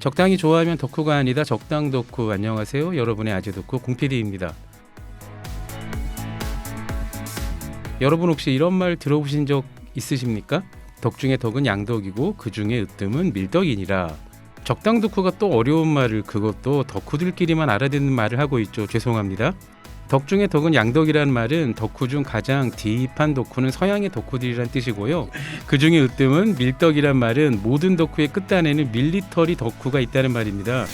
적당히 좋아하면 덕후가 아니다. 적당 덕후. 안녕하세요. 여러분의 아재 덕후 공PD입니다. 여러분 혹시 이런 말 들어보신 적 있으십니까? 덕 중에 덕은 양덕이고 그 중에 으뜸은 밀덕이니라. 적당 덕후가 또 어려운 말을 그것도 덕후들끼리만 알아듣는 말을 하고 있죠. 죄송합니다. 덕 중에 덕은 양덕이라는 말은 덕후 중 가장 딥한 덕후는 서양의 덕후들이란 뜻이고요. 그 중에 으뜸은 밀덕이란 말은 모든 덕후의 끝단에는 밀리터리 덕후가 있다는 말입니다.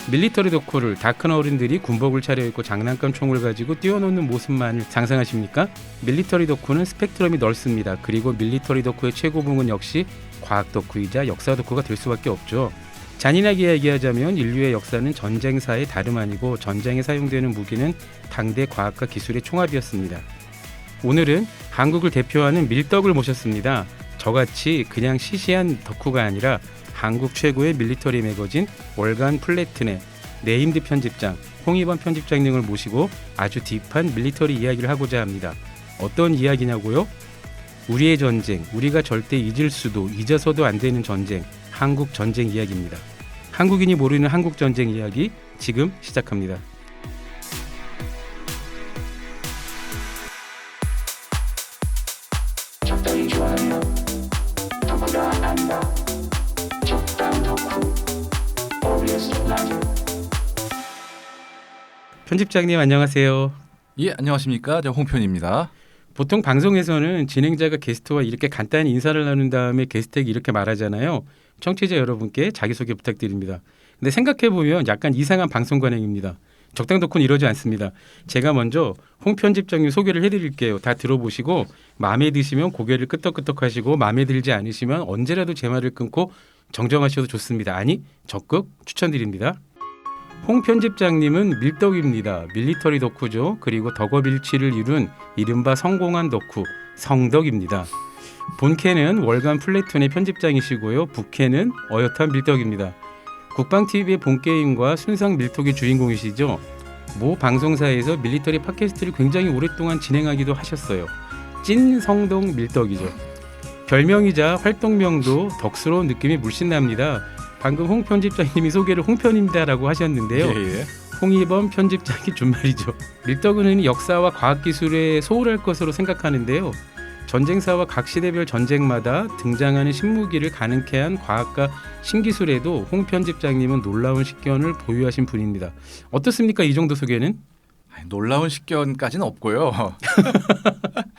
밀리터리 덕후를 다 큰 어른들이 군복을 차려입고 장난감 총을 가지고 뛰어노는 모습만을 상상하십니까? 밀리터리 덕후는 스펙트럼이 넓습니다. 그리고 밀리터리 덕후의 최고봉은 역시 과학 덕후이자 역사 덕후가 될 수밖에 없죠. 잔인하게 이야기하자면 인류의 역사는 전쟁사의 다름 아니고 전쟁에 사용되는 무기는 당대 과학과 기술의 총합이었습니다. 오늘은 한국을 대표하는 밀덕을 모셨습니다. 저같이 그냥 시시한 덕후가 아니라 한국 최고의 밀리터리 매거진 월간 플래튼의 네임드 편집장 홍희범 편집장 등을 모시고 아주 딥한 밀리터리 이야기를 하고자 합니다. 어떤 이야기냐고요? 우리의 전쟁, 우리가 절대 잊을 수도 잊어서도 안 되는 전쟁, 한국 전쟁 이야기입니다. 한국인이 모르는 한국 전쟁 이야기 지금 시작합니다. 적당히 좋아하며 덕후가 아니다. 적당 덕후 OBS 라디오. 편집장님 안녕하세요. 예, 안녕하십니까. 저 홍편입니다. 보통 방송에서는 진행자가 게스트와 이렇게 간단히 인사를 나눈 다음에 게스트에게 이렇게 말하잖아요. 청취자 여러분께 자기소개 부탁드립니다. 근데 생각해보면 약간 이상한 방송 관행입니다. 적당 덕후는 이러지 않습니다. 제가 먼저 홍 편집장님 소개를 해드릴게요. 다 들어보시고 마음에 드시면 고개를 끄덕끄덕 하시고 마음에 들지 않으시면 언제라도 제 말을 끊고 정정하셔도 좋습니다. 아니 적극 추천드립니다. 홍 편집장님은 밀덕입니다. 밀리터리 덕후죠. 그리고 덕업일치를 이룬 이른바 성공한 덕후 성덕입니다. 본캐는 월간 플래툰의 편집장이시고요. 부캐는 어엿한 밀덕입니다. 국방TV의 본게임과 순상 밀톡의 주인공이시죠. 모 방송사에서 밀리터리 팟캐스트를 굉장히 오랫동안 진행하기도 하셨어요. 찐 성동 밀덕이죠. 별명이자 활동명도 덕스러운 느낌이 물씬 납니다. 방금 홍 편집장님이 소개를 홍편입니다라고 하셨는데요. 예. 홍희범 편집장이 준말이죠. 밀덕은 역사와 과학기술에 소홀할 것으로 생각하는데요. 전쟁사와 각 시대별 전쟁마다 등장하는 신무기를 가능케 한 과학과 신기술에도 홍 편집장님은 놀라운 식견을 보유하신 분입니다. 어떻습니까? 이 정도 소개는? 놀라운 식견까지는 없고요.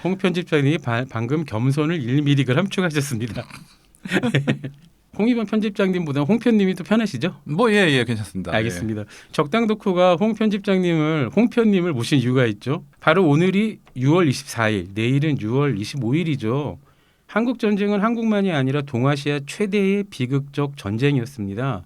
홍 편집장님이 방금 겸손을 1mm 함축하셨습니다. 홍희범 편집장님보다 홍 편님이 더 편하시죠? 예, 괜찮습니다. 알겠습니다. 적당 덕후가 홍 편집장님을 홍 편님을 모신 이유가 있죠. 바로 오늘이 6월 24일, 내일은 6월 25일이죠. 한국 전쟁은 한국만이 아니라 동아시아 최대의 비극적 전쟁이었습니다.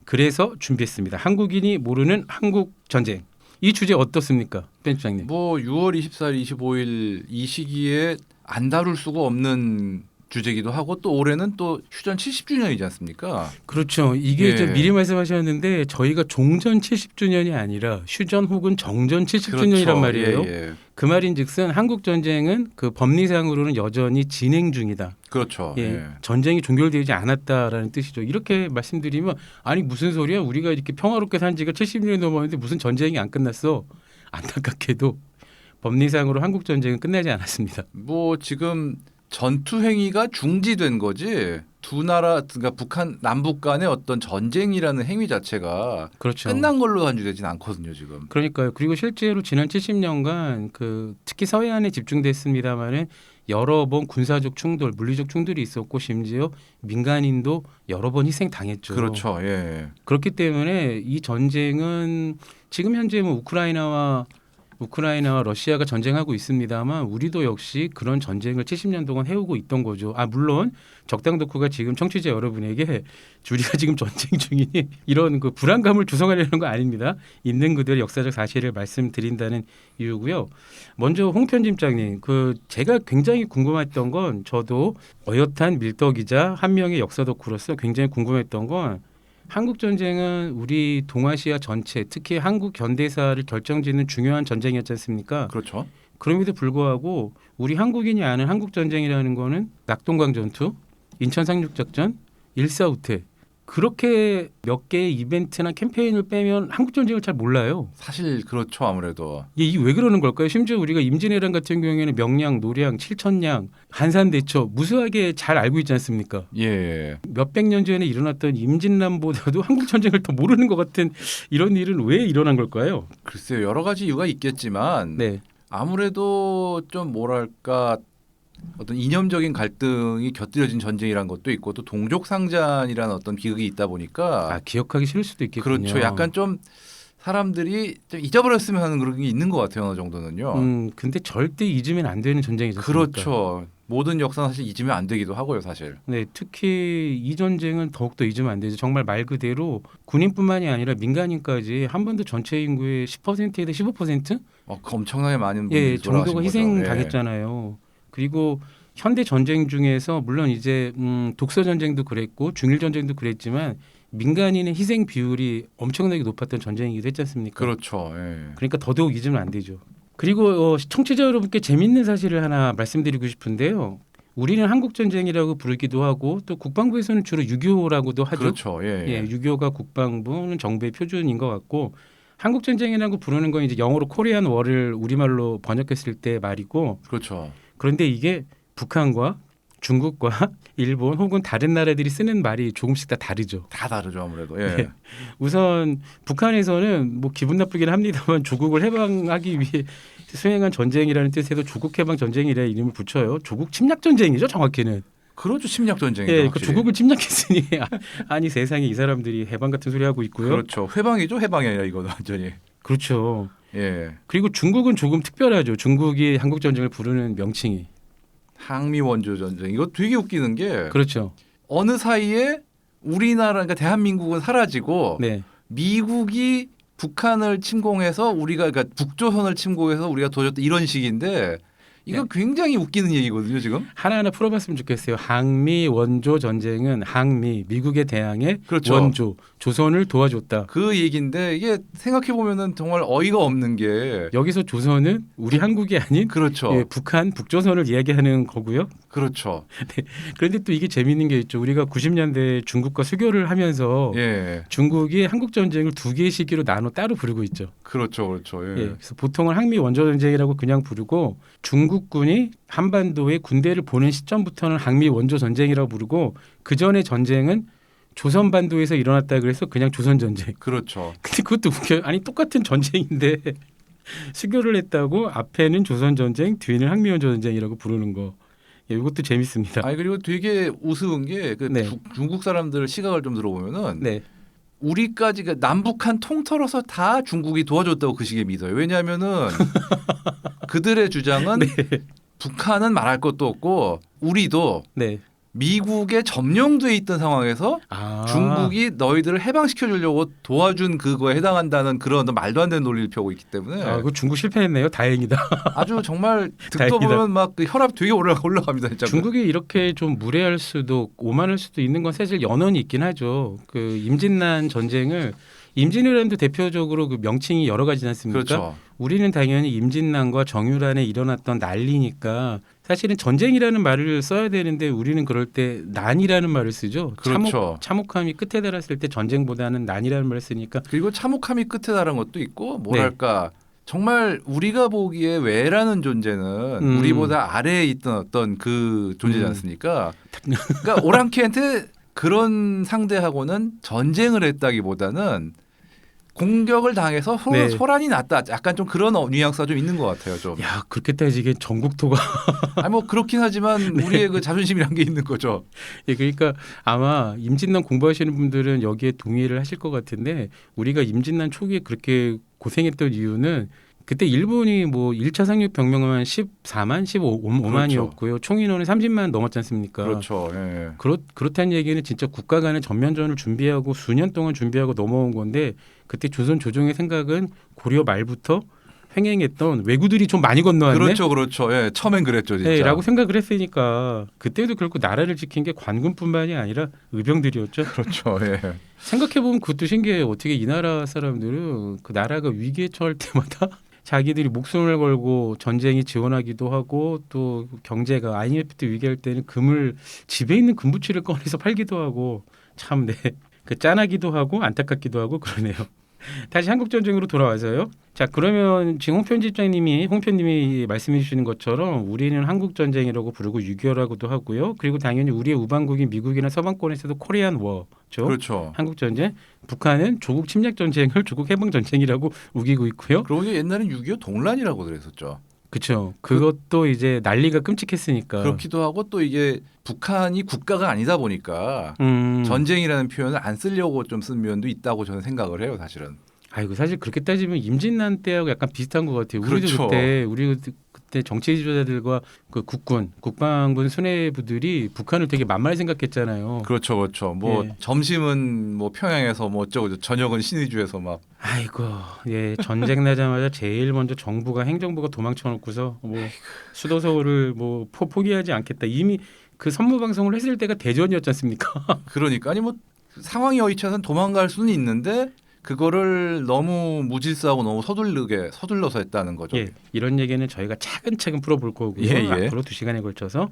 그래서 준비했습니다. 한국인이 모르는 한국 전쟁. 이 주제 어떻습니까, 편집장님? 6월 24일, 25일 이 시기에 안 다룰 수가 없는 주제기도 하고 또 올해는 또 휴전 70주년이지 않습니까? 그렇죠. 이게 좀 미리 말씀하셨는데 저희가 종전 70주년이 아니라 휴전 혹은 정전 70주년이란 그렇죠. 말이에요. 예. 그 말인즉슨 한국 전쟁은 그 법리상으로는 여전히 진행 중이다. 그렇죠. 예. 전쟁이 종결되지 않았다라는 뜻이죠. 이렇게 말씀드리면 아니 무슨 소리야? 우리가 이렇게 평화롭게 산 지가 70년이 넘었는데 무슨 전쟁이 안 끝났어? 안타깝게도 법리상으로 한국 전쟁은 끝나지 않았습니다. 지금 전투 행위가 중지된 거지. 두 나라, 그러니까 북한 남북 간의 어떤 전쟁이라는 행위 자체가 그렇죠. 끝난 걸로 간주되진 않거든요, 지금. 그러니까요. 그리고 실제로 지난 70년간 특히 서해안에 집중됐습니다마는 여러 번 군사적 충돌, 물리적 충돌이 있었고 심지어 민간인도 여러 번 희생당했죠. 그렇죠. 예. 그렇기 때문에 이 전쟁은 지금 현재 우크라이나와 러시아가 전쟁하고 있습니다만 우리도 역시 그런 전쟁을 70년 동안 해오고 있던 거죠. 물론 적당 덕후가 지금 청취자 여러분에게 우리가 지금 전쟁 중이니 이런 그 불안감을 조성하려는 거 아닙니다. 있는 그대로 역사적 사실을 말씀드린다는 이유고요. 먼저 홍 편집장님, 제가 굉장히 궁금했던 건 저도 어엿한 밀덕이자 한 명의 역사 덕후로서 굉장히 궁금했던 건 한국 전쟁은 우리 동아시아 전체, 특히 한국 현대사를 결정짓는 중요한 전쟁이었지 않습니까? 그렇죠. 그럼에도 불구하고 우리 한국인이 아는 한국 전쟁이라는 거는 낙동강 전투, 인천 상륙작전, 일사후퇴 그렇게 몇 개의 이벤트나 캠페인을 빼면 한국 전쟁을 잘 몰라요. 사실 그렇죠 아무래도. 이게 왜 그러는 걸까요? 심지어 우리가 임진왜란 같은 경우에는 명량, 노량, 칠천량, 한산대처 무수하게 잘 알고 있지 않습니까? 예. 몇백 년 전에 일어났던 임진란보다도 한국 전쟁을 더 모르는 것 같은 이런 일은 왜 일어난 걸까요? 글쎄요 여러 가지 이유가 있겠지만 네, 아무래도 좀 뭐랄까 어떤 이념적인 갈등이 곁들여진 전쟁이라는 것도 있고 또 동족상잔이라는 어떤 비극이 있다 보니까 기억하기 싫을 수도 있겠군요. 그렇죠. 약간 좀 사람들이 좀 잊어버렸으면 하는 그런 게 있는 것 같아요 어느 정도는요. 근데 절대 잊으면 안 되는 전쟁이죠. 그렇죠. 모든 역사는 사실 잊으면 안 되기도 하고요 사실. 네, 특히 이 전쟁은 더욱더 잊으면 안 되죠. 정말 말 그대로 군인뿐만이 아니라 민간인까지 한반도 전체 인구의 10%에서 15%? 그 엄청나게 많은 분들이 정도가 돌아가신 거죠. 희생당했잖아요. 그리고 현대 전쟁 중에서 물론 이제 독서 전쟁도 그랬고 중일 전쟁도 그랬지만 민간인의 희생 비율이 엄청나게 높았던 전쟁이기도 했지 않습니까? 그렇죠. 예. 그러니까 더더욱 잊으면 안 되죠. 그리고 청취자 여러분께 재밌는 사실을 하나 말씀드리고 싶은데요. 우리는 한국 전쟁이라고 부르기도 하고 또 국방부에서는 주로 6.25라고도 하죠. 그렇죠. 예. 6.25가 국방부는 정부의 표준인 것 같고 한국 전쟁이라고 부르는 건 이제 영어로 코리안 워를 우리말로 번역했을 때 말이고 그렇죠. 그런데 이게 북한과 중국과 일본 혹은 다른 나라들이 쓰는 말이 조금씩 다 다르죠. 다 다르죠 아무래도. 예. 네. 우선 북한에서는 뭐 기분 나쁘긴 합니다만 조국을 해방하기 위해 수행한 전쟁이라는 뜻에도 조국 해방 전쟁이라는 이름을 붙여요. 조국 침략 전쟁이죠, 정확히는. 그렇죠. 침략 전쟁이죠. 예, 그 확실히. 조국을 침략했으니 아니 세상에 이 사람들이 해방 같은 소리 하고 있고요. 그렇죠. 회방이죠. 해방이 아니라 이거는 완전히. 그렇죠. 예. 그리고 중국은 조금 특별하죠. 중국이 한국 전쟁을 부르는 명칭이. 항미 원조 전쟁. 이거 되게 웃기는 게 그렇죠. 어느 사이에 우리나라 그러니까 대한민국은 사라지고 네. 미국이 북한을 침공해서 우리가 그러니까 북조선을 침공해서 우리가 도와줬다 이런 식인데 이거 네. 굉장히 웃기는 얘기거든요 지금. 하나하나 풀어봤으면 좋겠어요. 항미 원조 전쟁은 항미 미국에 대항해 그렇죠. 원조 조선을 도와줬다. 그 얘기인데 이게 생각해 보면은 정말 어이가 없는 게 여기서 조선은 우리 한국이 아닌 그렇죠. 북한 북조선을 이야기하는 거고요. 그렇죠. 그런데 또 이게 재미있는 게 있죠. 우리가 90년대 중국과 수교를 하면서 예. 중국이 한국 전쟁을 두 개의 시기로 나눠 따로 부르고 있죠. 그렇죠. 그렇죠. 예. 그래서 보통은 항미 원조 전쟁이라고 그냥 부르고 중국군이 한반도에 군대를 보낸 시점부터는 항미 원조 전쟁이라고 부르고 그 전의 전쟁은 조선 반도에서 일어났다 그래서 그냥 조선 전쟁. 그렇죠. 근데 그것도 웃겨요. 아니 똑같은 전쟁인데 수교를 했다고 앞에는 조선 전쟁, 뒤에는 항미 원조 전쟁이라고 부르는 거. 이것도 재밌습니다. 아니 그리고 되게 우스운 게 그 네. 중국 사람들 시각을 좀 들어보면은 네. 우리까지 그 남북한 통틀어서 다 중국이 도와줬다고 그 시기에 믿어요. 왜냐하면은 그들의 주장은 북한은 말할 것도 없고 우리도 네. 미국에 점령돼 있던 상황에서 중국이 너희들을 해방시켜 주려고 도와준 그거에 해당한다는 그런 말도 안 되는 논리를 펴고 있기 때문에 그 중국 실패했네요. 다행이다. 아주 정말 듣다 다행이다. 보면 막 그 혈압 되게 올라갑니다. 진짜. 중국이 이렇게 좀 무례할 수도 오만할 수도 있는 건 사실 연원이 있긴 하죠. 그 임진란 전쟁을 임진왜란도 대표적으로 그 명칭이 여러 가지지 않습니까? 그렇죠. 우리는 당연히 임진란과 정유란에 일어났던 난리니까 사실은 전쟁이라는 말을 써야 되는데 우리는 그럴 때 난이라는 말을 쓰죠. 그렇죠. 참혹함이 끝에 달았을 때 전쟁보다는 난이라는 말을 쓰니까 그리고 참혹함이 끝에 달한 것도 있고 뭐랄까 정말 우리가 보기에 외라는 존재는 우리보다 아래에 있던 어떤 그 존재지 않습니까? 그러니까 오랑캐한테 그런 상대하고는 전쟁을 했다기보다는 공격을 당해서 소란이 났다. 약간 좀 그런 뉘앙스가 좀 있는 것 같아요. 좀. 야 그렇게 따지기엔 전국토가 아니 뭐 그렇긴 하지만 우리의 그 자존심이란 게 있는 거죠. 예, 그러니까 아마 임진란 공부하시는 분들은 여기에 동의를 하실 것 같은데 우리가 임진란 초기에 그렇게 고생했던 이유는 그때 일본이 뭐 1차 상륙 병력만 14만, 15만이었고요. 그렇죠. 총 인원은 30만 넘었지 않습니까? 그렇죠. 예. 그렇다는 얘기는 진짜 국가 간의 전면전을 준비하고 수년 동안 준비하고 넘어온 건데 그때 조선 조정의 생각은 고려 말부터 횡행했던 왜구들이 좀 많이 건너왔네. 그렇죠. 그렇죠. 예. 처음엔 그랬죠. 진짜. 네, 라고 생각을 했으니까 그때도 결국 나라를 지킨 게 관군뿐만이 아니라 의병들이었죠. 그렇죠. 예. 생각해보면 그것도 신기해요. 어떻게 이 나라 사람들은 그 나라가 위기에 처할 때마다 자기들이 목숨을 걸고 전쟁이 지원하기도 하고 또 경제가 IMF 때 위기할 때는 집에 있는 금부치를 꺼내서 팔기도 하고 참 그 짠하기도 하고 안타깝기도 하고 그러네요. 다시 한국 전쟁으로 돌아와서요. 자, 그러면 지금 홍편님이 말씀해 주시는 것처럼 우리는 한국 전쟁이라고 부르고 6.25라고도 하고요. 그리고 당연히 우리의 우방국인 미국이나 서방권에서도 코리안 워죠. 그렇죠. 한국 전쟁. 북한은 조국 침략 전쟁을 조국 해방 전쟁이라고 우기고 있고요. 그러고 옛날엔 6.25 동란이라고 그랬었죠. 그렇죠. 그것도 이제 난리가 끔찍했으니까. 그렇기도 하고 또 이게 북한이 국가가 아니다 보니까 전쟁이라는 표현을 안 쓰려고 좀 쓴 면도 있다고 저는 생각을 해요, 사실은. 아이고 사실 그렇게 따지면 임진란 때하고 약간 비슷한 것 같아요. 그렇죠. 우리 그때 정치 지도자들과 그 국방군 수뇌부들이 북한을 되게 만만히 생각했잖아요. 그렇죠, 그렇죠. 뭐 예. 점심은 뭐 평양에서 뭐 어쩌고 저녁은 신의주에서 막. 아이고, 예, 전쟁 나자마자 제일 먼저 정부가 행정부가 도망쳐놓고서 뭐 수도 서울을 뭐 포기하지 않겠다. 이미 그 선무 방송을 했을 때가 대전이었지 않습니까? 그러니까 아니 뭐 상황이 여의치어서는 도망갈 수는 있는데 그거를 너무 무질서하고 너무 서둘러서 했다는 거죠. 예, 이런 얘기는 저희가 차근차근 풀어볼 거고요. 예, 예. 앞으로 2시간에 걸쳐서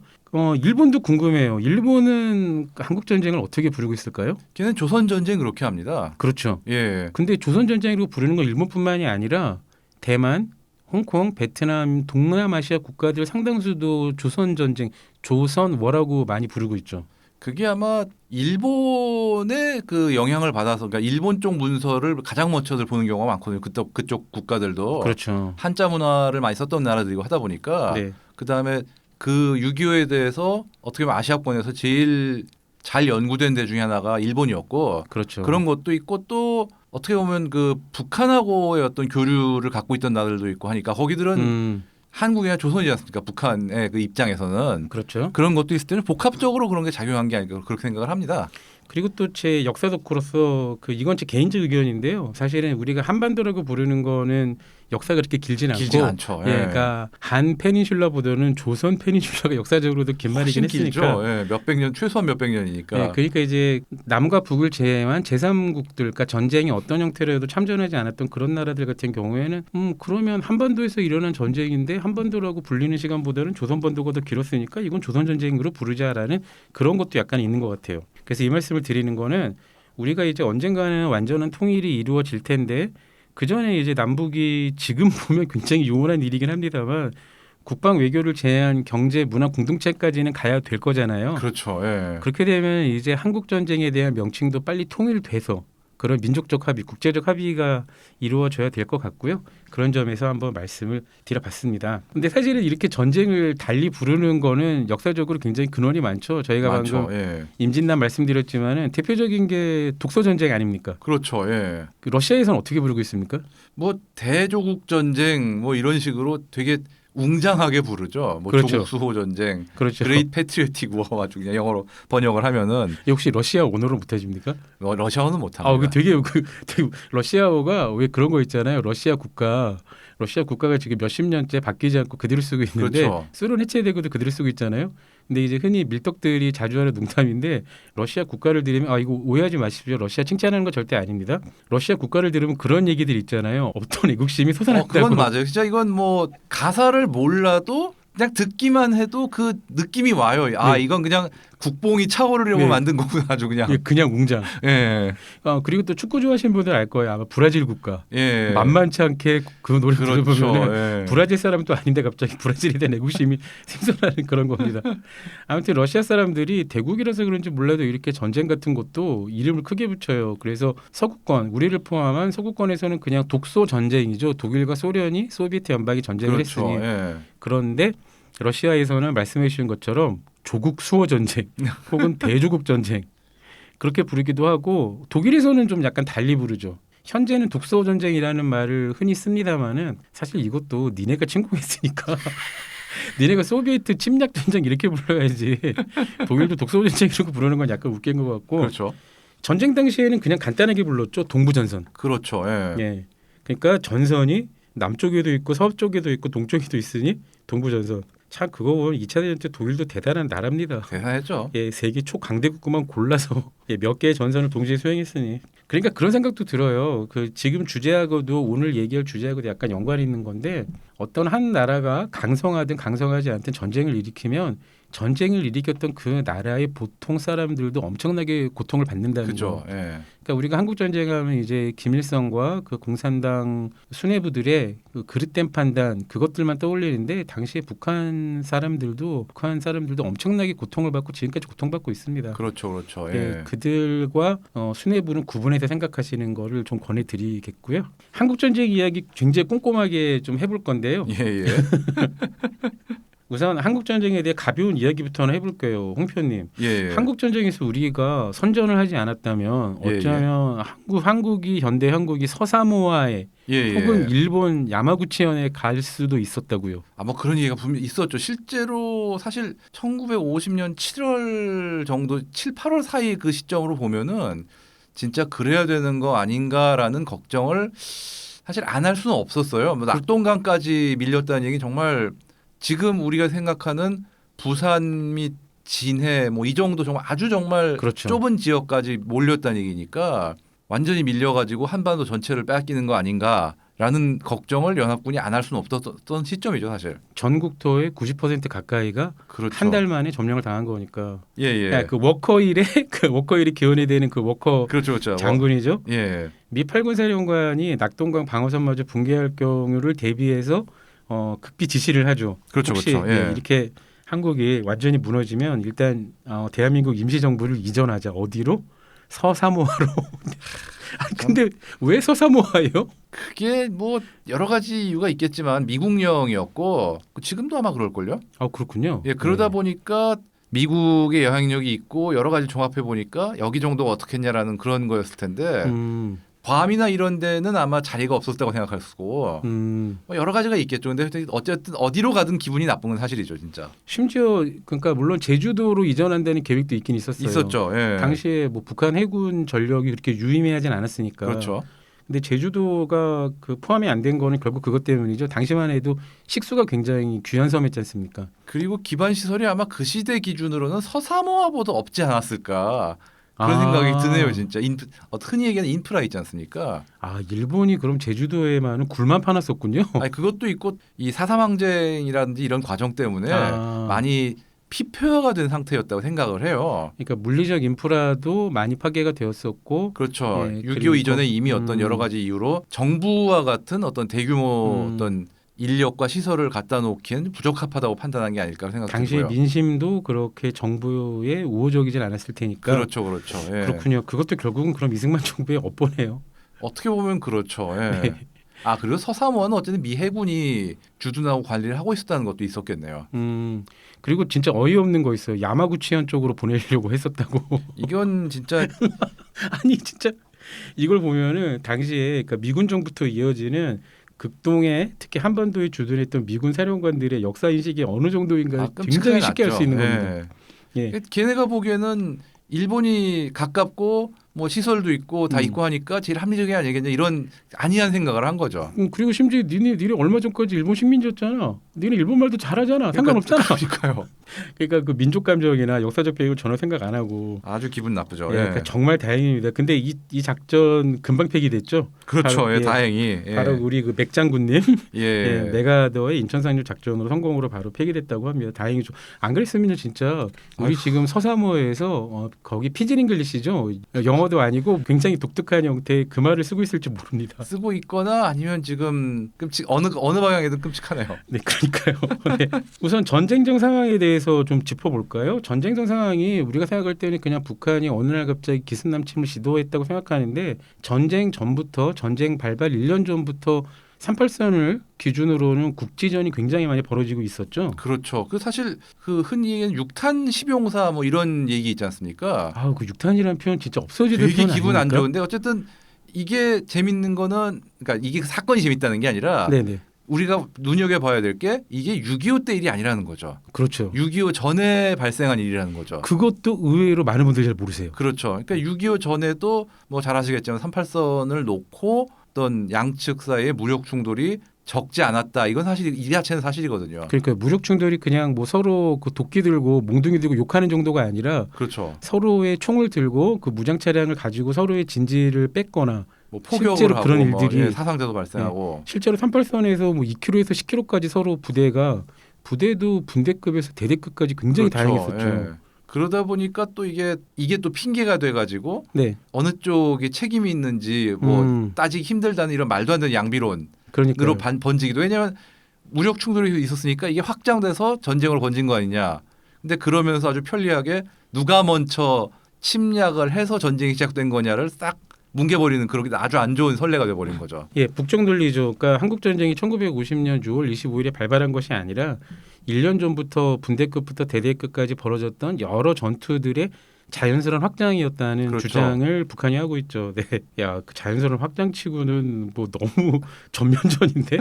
일본도 궁금해요. 일본은 한국 전쟁을 어떻게 부르고 있을까요? 걔는 조선 전쟁 그렇게 합니다. 그렇죠. 예. 근데 조선 전쟁으로 부르는 건 일본뿐만이 아니라 대만, 홍콩, 베트남, 동남아시아 국가들 상당수도 조선 전쟁, 조선워라고 많이 부르고 있죠. 그게 아마 일본의 그 영향을 받아서 그러니까 일본 쪽 문서를 가장 먼저들 보는 경우가 많거든요. 그쪽 국가들도 그렇죠. 한자 문화를 많이 썼던 나라들이고 하다 보니까 네. 그다음에 그 6.25에 대해서 어떻게 보면 아시아권에서 제일 잘 연구된 데 중에 하나가 일본이었고 그렇죠. 그런 것도 있고 또 어떻게 보면 그 북한하고의 어떤 교류를 갖고 있던 나라들도 있고 하니까 거기들은 한국이나 조선이지 않습니까? 북한의 그 입장에서는 그렇죠. 그런 것도 있을 때는 복합적으로 그런 게 작용한 게 아닐까 그렇게 생각을 합니다. 그리고 또 제 역사 덕후로서 이건 제 개인적 의견인데요. 사실은 우리가 한반도라고 부르는 거는 역사가 그렇게 길진 않고, 길지 않죠. 예, 예. 그러니까 한 페닌슐라보다는 조선 페닌슐라가 역사적으로도 긴 말이긴 훨씬 했으니까. 길죠. 예, 몇백 년 최소한 몇백 년이니까. 예, 그러니까 이제 남과 북을 제외한 제3국들, 그러니까 전쟁이 어떤 형태로라도 참전하지 않았던 그런 나라들 같은 경우에는 그러면 한반도에서 일어난 전쟁인데 한반도라고 불리는 시간보다는 조선반도가 더 길었으니까 이건 조선 전쟁으로 부르자라는 그런 것도 약간 있는 것 같아요. 그래서 이 말씀을 드리는 거는 우리가 이제 언젠가는 완전한 통일이 이루어질 텐데 그 전에 이제 남북이 지금 보면 굉장히 요원한 일이긴 합니다만 국방 외교를 제외한 경제 문화 공동체까지는 가야 될 거잖아요. 그렇죠. 예. 그렇게 되면 이제 한국 전쟁에 대한 명칭도 빨리 통일돼서 그런 민족적 합의, 국제적 합의가 이루어져야 될 것 같고요. 그런 점에서 한번 말씀을 드려봤습니다. 근데 사실은 이렇게 전쟁을 달리 부르는 거는 역사적으로 굉장히 근원이 많죠. 저희가 많죠. 방금 예. 임진란 말씀드렸지만은 대표적인 게 독소 전쟁 아닙니까? 그렇죠. 예. 러시아에서는 어떻게 부르고 있습니까? 뭐 대조국 전쟁 뭐 이런 식으로 되게 웅장하게 부르죠. 뭐 그렇죠. 조국 수호 전쟁, 그렇죠. 그레이트 패트리오틱 워 아주 그냥 영어로 번역을 하면은 혹시 러시아 언어를 못하십니까? 러시아어는 못합니다. 그 되게 러시아어가 왜 그런 거 있잖아요. 러시아 국가가 지금 몇십 년째 바뀌지 않고 그대로 쓰고 있는데 그렇죠. 소련 해체되고도 그대로 쓰고 있잖아요. 근데 이제 흔히 밀떡들이 자주 하는 농담인데 러시아 국가를 들으면 이거 오해하지 마십시오. 러시아 칭찬하는 거 절대 아닙니다. 러시아 국가를 들으면 그런 얘기들 있잖아요. 어떤 애국심이 솟아났다고. 그건 맞아요. 진짜 이건 뭐 가사를 몰라도 그냥 듣기만 해도 그 느낌이 와요. 네. 이건 그냥 국뽕이 차오르려고 네. 만든 거구나 아주 그냥. 예, 그냥 웅장. 예. 그리고 또 축구 좋아하시는 분들 알 거예요. 아마 브라질 국가. 예. 만만치 않게 그 노래 그렇죠. 들어보면 예. 브라질 사람도 아닌데 갑자기 브라질에 대한 애국심이 생겨나는 그런 겁니다. 아무튼 러시아 사람들이 대국이라서 그런지 몰라도 이렇게 전쟁 같은 것도 이름을 크게 붙여요. 그래서 서구권, 우리를 포함한 서구권에서는 그냥 독소 전쟁이죠. 독일과 소련이 소비에트 연방이 전쟁을 그렇죠. 했으니. 예. 그런데 러시아에서는 말씀해 주신 것처럼 조국 수호 전쟁 혹은 대조국 전쟁 그렇게 부르기도 하고 독일에서는 좀 약간 달리 부르죠. 현재는 독소 전쟁이라는 말을 흔히 씁니다마는 사실 이것도 니네가 침공했으니까 니네가 소비에트 침략 전쟁 이렇게 불러야지 독일도 독소 전쟁 이렇게 부르는 건 약간 웃긴 것 같고 그렇죠. 전쟁 당시에는 그냥 간단하게 불렀죠. 동부전선. 그렇죠. 예. 예. 그러니까 전선이 남쪽에도 있고 서쪽에도 있고 동쪽에도 있으니 동부전선. 참 그거 보면 2차 대전 때 독일도 대단한 나라입니다. 대단했죠. 예, 세계 초강대국만 골라서 몇 개의 전선을 동시에 수행했으니. 그러니까 그런 생각도 들어요. 지금 주제하고도 오늘 얘기할 주제하고도 약간 연관이 있는 건데 어떤 한 나라가 강성하든 강성하지 않든 전쟁을 일으키면 전쟁을 일으켰던 그 나라의 보통 사람들도 엄청나게 고통을 받는다는 그죠. 거. 예. 그러니까 우리가 한국 전쟁하면 이제 김일성과 그 공산당 수뇌부들의 그 그릇된 판단 그것들만 떠올리는데 당시에 북한 사람들도 엄청나게 고통을 받고 지금까지 고통받고 있습니다. 그렇죠, 그렇죠. 예. 네, 그들과 수뇌부는 구분해서 생각하시는 거를 좀 권해드리겠고요. 한국 전쟁 이야기 굉장히 꼼꼼하게 좀 해볼 건데요. 예, 예. 우선 한국 전쟁에 대해 가벼운 이야기부터는 해볼게요, 홍표님. 예, 예. 한국 전쟁에서 우리가 선전을 하지 않았다면 예, 어쩌면 한국이 현대 한국이 서사모아에 예, 예. 혹은 일본 야마구치현에 갈 수도 있었다고요. 아마 그런 얘기가 분명히 있었죠. 실제로 사실 1950년 7월 정도 7, 8월 사이 그 시점으로 보면은 진짜 그래야 되는 거 아닌가라는 걱정을 사실 안 할 수는 없었어요. 뭐 낙동강까지 밀렸다는 얘기 정말 지금 우리가 생각하는 부산 및 진해 뭐 이 정도 정말 아주 정말 그렇죠. 좁은 지역까지 몰렸다는 얘기니까 완전히 밀려가지고 한반도 전체를 뺏기는 거 아닌가라는 걱정을 연합군이 안 할 수는 없었던 시점이죠, 사실. 전국토의 90% 가까이가 그렇죠. 한 달 만에 점령을 당한 거니까. 예, 예. 그러니까 그 워커힐이 기원이 되는 그 워커 그렇죠, 그렇죠. 장군이죠. 예. 미 8군 사령관이 낙동강 방어선마저 붕괴할 경우를 대비해서 급히 지시를 하죠. 그렇죠, 혹시 그렇죠. 예. 이렇게 한국이 완전히 무너지면 일단 대한민국 임시정부를 이전하자. 어디로? 서사모아로. 아니, 근데 왜 서사모아예요? 그게 뭐 여러 가지 이유가 있겠지만 미국령이었고 지금도 아마 그럴걸요. 아 그렇군요. 예, 그러다 네. 보니까 미국의 영향력이 있고 여러 가지 종합해 보니까 여기 정도가 어떻겠냐라는 그런 거였을 텐데 괌이나 이런 데는 아마 자리가 없었다고 생각할 수고 뭐 여러 가지가 있겠죠. 근데 어쨌든 어디로 가든 기분이 나쁜 건 사실이죠, 진짜. 심지어 그러니까 물론 제주도로 이전한다는 계획도 있긴 있었어요. 있었죠. 예. 당시에 뭐 북한 해군 전력이 그렇게 유의미하진 않았으니까. 그렇죠. 근데 제주도가 그 포함이 안 된 거는 결국 그것 때문이죠. 당시만 해도 식수가 굉장히 귀한 섬이었지 않습니까? 그리고 기반 시설이 아마 그 시대 기준으로는 서사모아보다 없지 않았을까. 그런 생각이 드네요, 진짜. 흔히 얘기하는 인프라 있지 않습니까? 아, 일본이 그럼 제주도에만은 굴만 파놨었군요. 아니, 그것도 있고 이 사삼 항쟁이라든지 이런 과정 때문에 많이 피폐화가 된 상태였다고 생각을 해요. 그러니까 물리적 인프라도 많이 파괴가 되었었고, 그렇죠. 예, 6.25 이전에 이미 어떤 여러 가지 이유로 정부와 같은 어떤 대규모 어떤 인력과 시설을 갖다 놓기엔 부적합하다고 판단한 게 아닐까 생각되고요. 당시의 민심도 그렇게 정부에 우호적이진 않았을 테니까. 그렇죠, 그렇죠. 예. 그렇군요. 그것도 결국은 그럼 이승만 정부의 업보네요. 어떻게 보면 그렇죠. 예. 네. 아, 그리고 서사모아는 어쨌든 미 해군이 주둔하고 관리를 하고 있었다는 것도 있었겠네요. 그리고 진짜 어이없는 거 있어요. 야마구치현 쪽으로 보내려고 했었다고. 이건 진짜 아니 진짜 이걸 보면은 당시에 그러니까 미군정부터 이어지는 극동에 특히 한반도에 주둔했던 미군 사령관들의 역사 인식이 어느 정도인가 굉장히 쉽게 알 수 있는 겁니다. 예. 걔네가 보기에는 일본이 가깝고 뭐 시설도 있고 다 있고 하니까 제일 합리적이 아니겠냐 이런 안이한 생각을 한 거죠. 그리고 심지어 니네 얼마 전까지 일본 식민지였잖아. 니네 일본 말도 잘하잖아. 상관없잖아. 그러니까요. 그러니까 그 민족 감정이나 역사적 배경을 전혀 생각 안 하고. 아주 기분 나쁘죠. 예, 그러니까 정말 다행입니다. 근데 이 작전 금방 폐기됐죠. 그렇죠. 바로, 예, 다행히. 예. 바로 우리 그 맥장군님 예. 메가더의 인천 상륙 작전으로 성공으로 바로 폐기됐다고 합니다. 다행이죠. 안 그랬으면 진짜 우리 지금 서사모에서 거기 피진 잉글리시죠. 영어도 아니고 굉장히 독특한 형태의 그 말을 쓰고 있을지 모릅니다. 쓰고 있거나 아니면 지금 어느 방향이든 끔찍하네요. 네, 그러니까요. 네. 우선 전쟁정 상황에 대해서 좀 짚어볼까요? 전쟁정 상황이 우리가 생각할 때는 그냥 북한이 어느 날 갑자기 기습남침을 시도했다고 생각하는데 전쟁 전부터 전쟁 발발 1년 전부터 38선을 기준으로는 국지전이 굉장히 많이 벌어지고 있었죠. 그렇죠. 그 사실 그 흔히 얘기하는 육탄 시용사 뭐 이런 얘기 있지 않습니까? 아, 그 육탄이라는 표현 진짜 없어지는 되게 표현 기분 아닙니까? 안 좋은데 어쨌든 이게 재밌는 거는 그러니까 이게 사건이 재밌다는 게 아니라 네네. 우리가 눈여겨봐야 될 게 이게 6.25 때 일이 아니라는 거죠. 그렇죠. 6.25 전에 발생한 일이라는 거죠. 그것도 의외로 많은 분들이 잘 모르세요. 그렇죠. 그러니까 6.25 전에도 뭐 잘 아시겠지만 38선을 놓고 어떤 양측 사이의 무력 충돌이 적지 않았다. 이건 사실 이 자체는 사실이거든요. 그러니까 무력 충돌이 그냥 뭐 서로 그 도끼 들고 몽둥이 들고 욕하는 정도가 아니라 그렇죠. 서로의 총을 들고 그 무장 차량을 가지고 서로의 진지를 뺏거나 뭐 포격을 실제로 하고 그런 뭐 일들이 사상자도 발생하고 실제로 38선에서 뭐 2km에서 10km까지 서로 부대가 부대도 분대급에서 대대급까지 굉장히 그렇죠. 다양했었죠. 예. 그러다 보니까 또 이게 또 핑계가 돼가지고 네, 어느 쪽에 책임이 있는지 뭐 따지기 힘들다는 이런 말도 안 되는 양비론으로 그러니까 번지기도. 왜냐하면 무력 충돌이 있었으니까 이게 확장돼서 전쟁으로 번진 거 아니냐. 근데 그러면서 아주 편리하게 누가 먼저 침략을 해서 전쟁이 시작된 거냐를 싹 뭉개버리는 그렇게 아주 안 좋은 선례가 돼버린 거죠. 예, 북쪽 논리죠. 그러니까 한국 전쟁이 1950년 6월 25일에 발발한 것이 아니라 1년 전부터 분대급부터 대대급까지 벌어졌던 여러 전투들의 자연스러운 확장이었다는 그렇죠. 주장을 북한이 하고 있죠. 네, 야, 그 자연스러운 확장치고는 뭐 너무 전면전인데,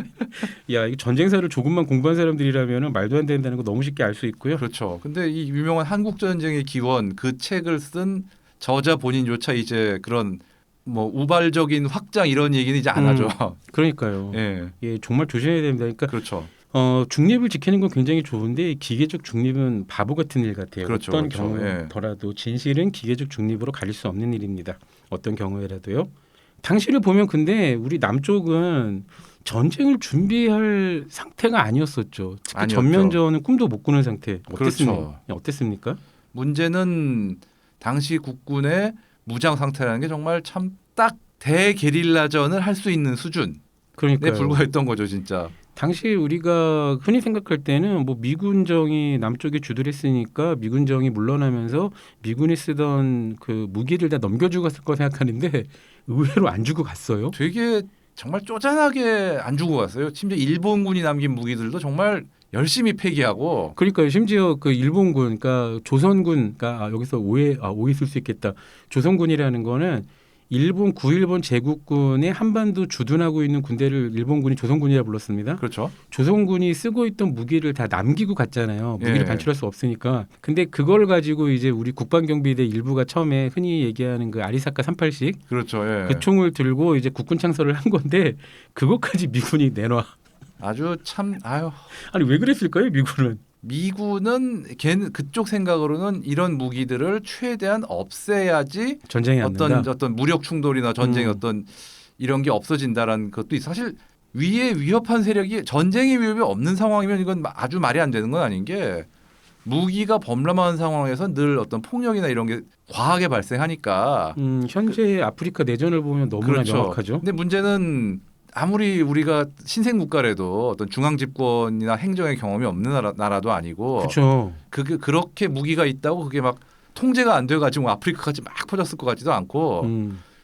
야, 이 전쟁사를 조금만 공부한 사람들이라면 말도 안 된다는 거 너무 쉽게 알 수 있고요. 그렇죠. 근데 이 유명한 한국 전쟁의 기원 그 책을 쓴 저자 본인조차 이제 그런 뭐 우발적인 확장 이런 얘기는 이제 안 하죠. 그러니까요. 예, 예, 정말 조심해야 됩니다. 그러니까 그렇죠. 중립을 지키는 건 굉장히 좋은데 기계적 중립은 바보 같은 일 같아요. 그렇죠, 어떤 그렇죠. 경우더라도 진실은 기계적 중립으로 가릴 수 없는 일입니다. 어떤 경우에라도요. 당시를 보면 근데 우리 남쪽은 전쟁을 준비할 상태가 아니었었죠. 특히 아니었죠. 전면전은 꿈도 못 꾸는 상태. 그렇죠. 어땠습니까? 문제는 당시 국군의 무장 상태라는 게 정말 참 딱 대게릴라전을 할 수 있는 수준에 그러니까 불과했던 거죠, 진짜. 당시 우리가 흔히 생각할 때는 뭐 미군정이 남쪽에 주도를 했으니까 미군정이 물러나면서 미군이 쓰던 그 무기를 다 넘겨주고 갔을 거 생각하는데 의외로 안 주고 갔어요. 되게 정말 쪼잔하게 안 주고 갔어요. 심지어 일본군이 남긴 무기들도 정말 열심히 폐기하고. 그러니까 심지어 그 일본군, 그러니까 조선군, 그러니까 여기서 오해 있을 수 있겠다. 조선군이라는 거는 일본 구일본 제국군의 한반도 주둔하고 있는 군대를 일본군이 조선군이라 불렀습니다. 그렇죠. 조선군이 쓰고 있던 무기를 다 남기고 갔잖아요. 무기를 예. 반출할 수 없으니까. 근데 그걸 가지고 이제 우리 국방경비대 일부가 처음에 흔히 얘기하는 그 아리사카 38식 그렇죠. 예. 그 총을 들고 이제 국군 창설을 한 건데 그것까지 미군이 내놔. 아주 참 아니 왜 그랬을까요, 미군은? 미군은 그쪽 생각으로는 이런 무기들을 최대한 없애야지 전쟁이 안 된다. 어떤 무력 충돌이나 전쟁 어떤 이런 게 없어진다라는 것도 있어. 사실 위에 위협한 세력이 전쟁의 위협이 없는 상황이면 이건 아주 말이 안 되는 건 아닌 게 무기가 범람한 상황에서 늘 어떤 폭력이나 이런 게 과하게 발생하니까. 현재 아프리카 내전을 보면 너무나 그렇죠. 명확하죠. 근데 문제는 아무리 우리가 신생 국가라도 어떤 중앙 집권이나 행정의 경험이 없는 나라도 아니고 그렇죠. 그렇게 무기가 있다고 그게 막 통제가 안 돼가지고 아프리카까지 막 퍼졌을 것 같지도 않고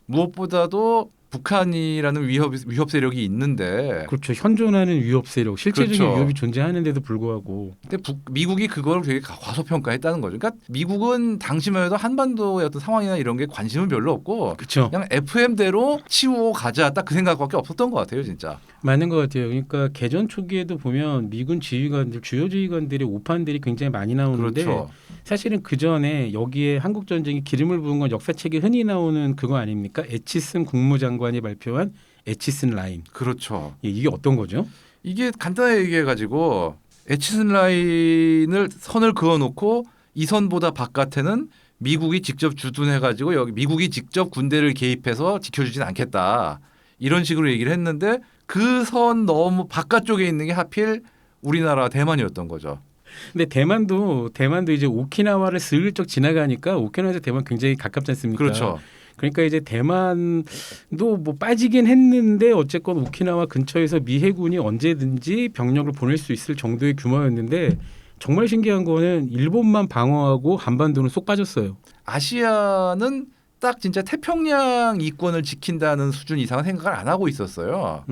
무엇보다도 북한이라는 위협 세력이 있는데 그렇죠. 현존하는 위협 세력, 실제적인 그렇죠. 위협이 존재하는데도 불구하고 근데 미국이 그걸 되게 과소평가했다는 거죠. 그러니까 미국은 당시만 해도 한반도의 어떤 상황이나 이런 게 관심은 별로 없고 그렇죠. 그냥 FM대로 치우고 가자 딱 그 생각밖에 없었던 것 같아요, 진짜. 맞는 것 같아요. 그러니까 개전 초기에도 보면 미군 지휘관들, 주요 지휘관들의 오판들이 굉장히 많이 나오는데 그렇죠. 사실은 그 전에 여기에 한국 전쟁이 기름을 부은 건 역사책에 흔히 나오는 그거 아닙니까? 에치슨 국무장관이 발표한 에치슨 라인. 그렇죠. 예, 이게 어떤 거죠? 이게 간단하게 얘기해가지고 에치슨 라인을 선을 그어놓고 이 선보다 바깥에는 미국이 직접 주둔해가지고 여기 미국이 직접 군대를 개입해서 지켜주진 않겠다 이런 식으로 얘기를 했는데 그 선 너무 바깥쪽에 있는 게 하필 우리나라 대만이었던 거죠. 근데 대만도 이제 오키나와를 슬쩍 지나가니까 오키나와에서 대만 굉장히 가깝지 않습니까? 그렇죠. 그러니까 이제 대만도 뭐 빠지긴 했는데 어쨌건 오키나와 근처에서 미 해군이 언제든지 병력을 보낼 수 있을 정도의 규모였는데 정말 신기한 거는 일본만 방어하고 한반도는 쏙 빠졌어요. 아시아는 딱 진짜 태평양 이권을 지킨다는 수준 이상은 생각을 안 하고 있었어요.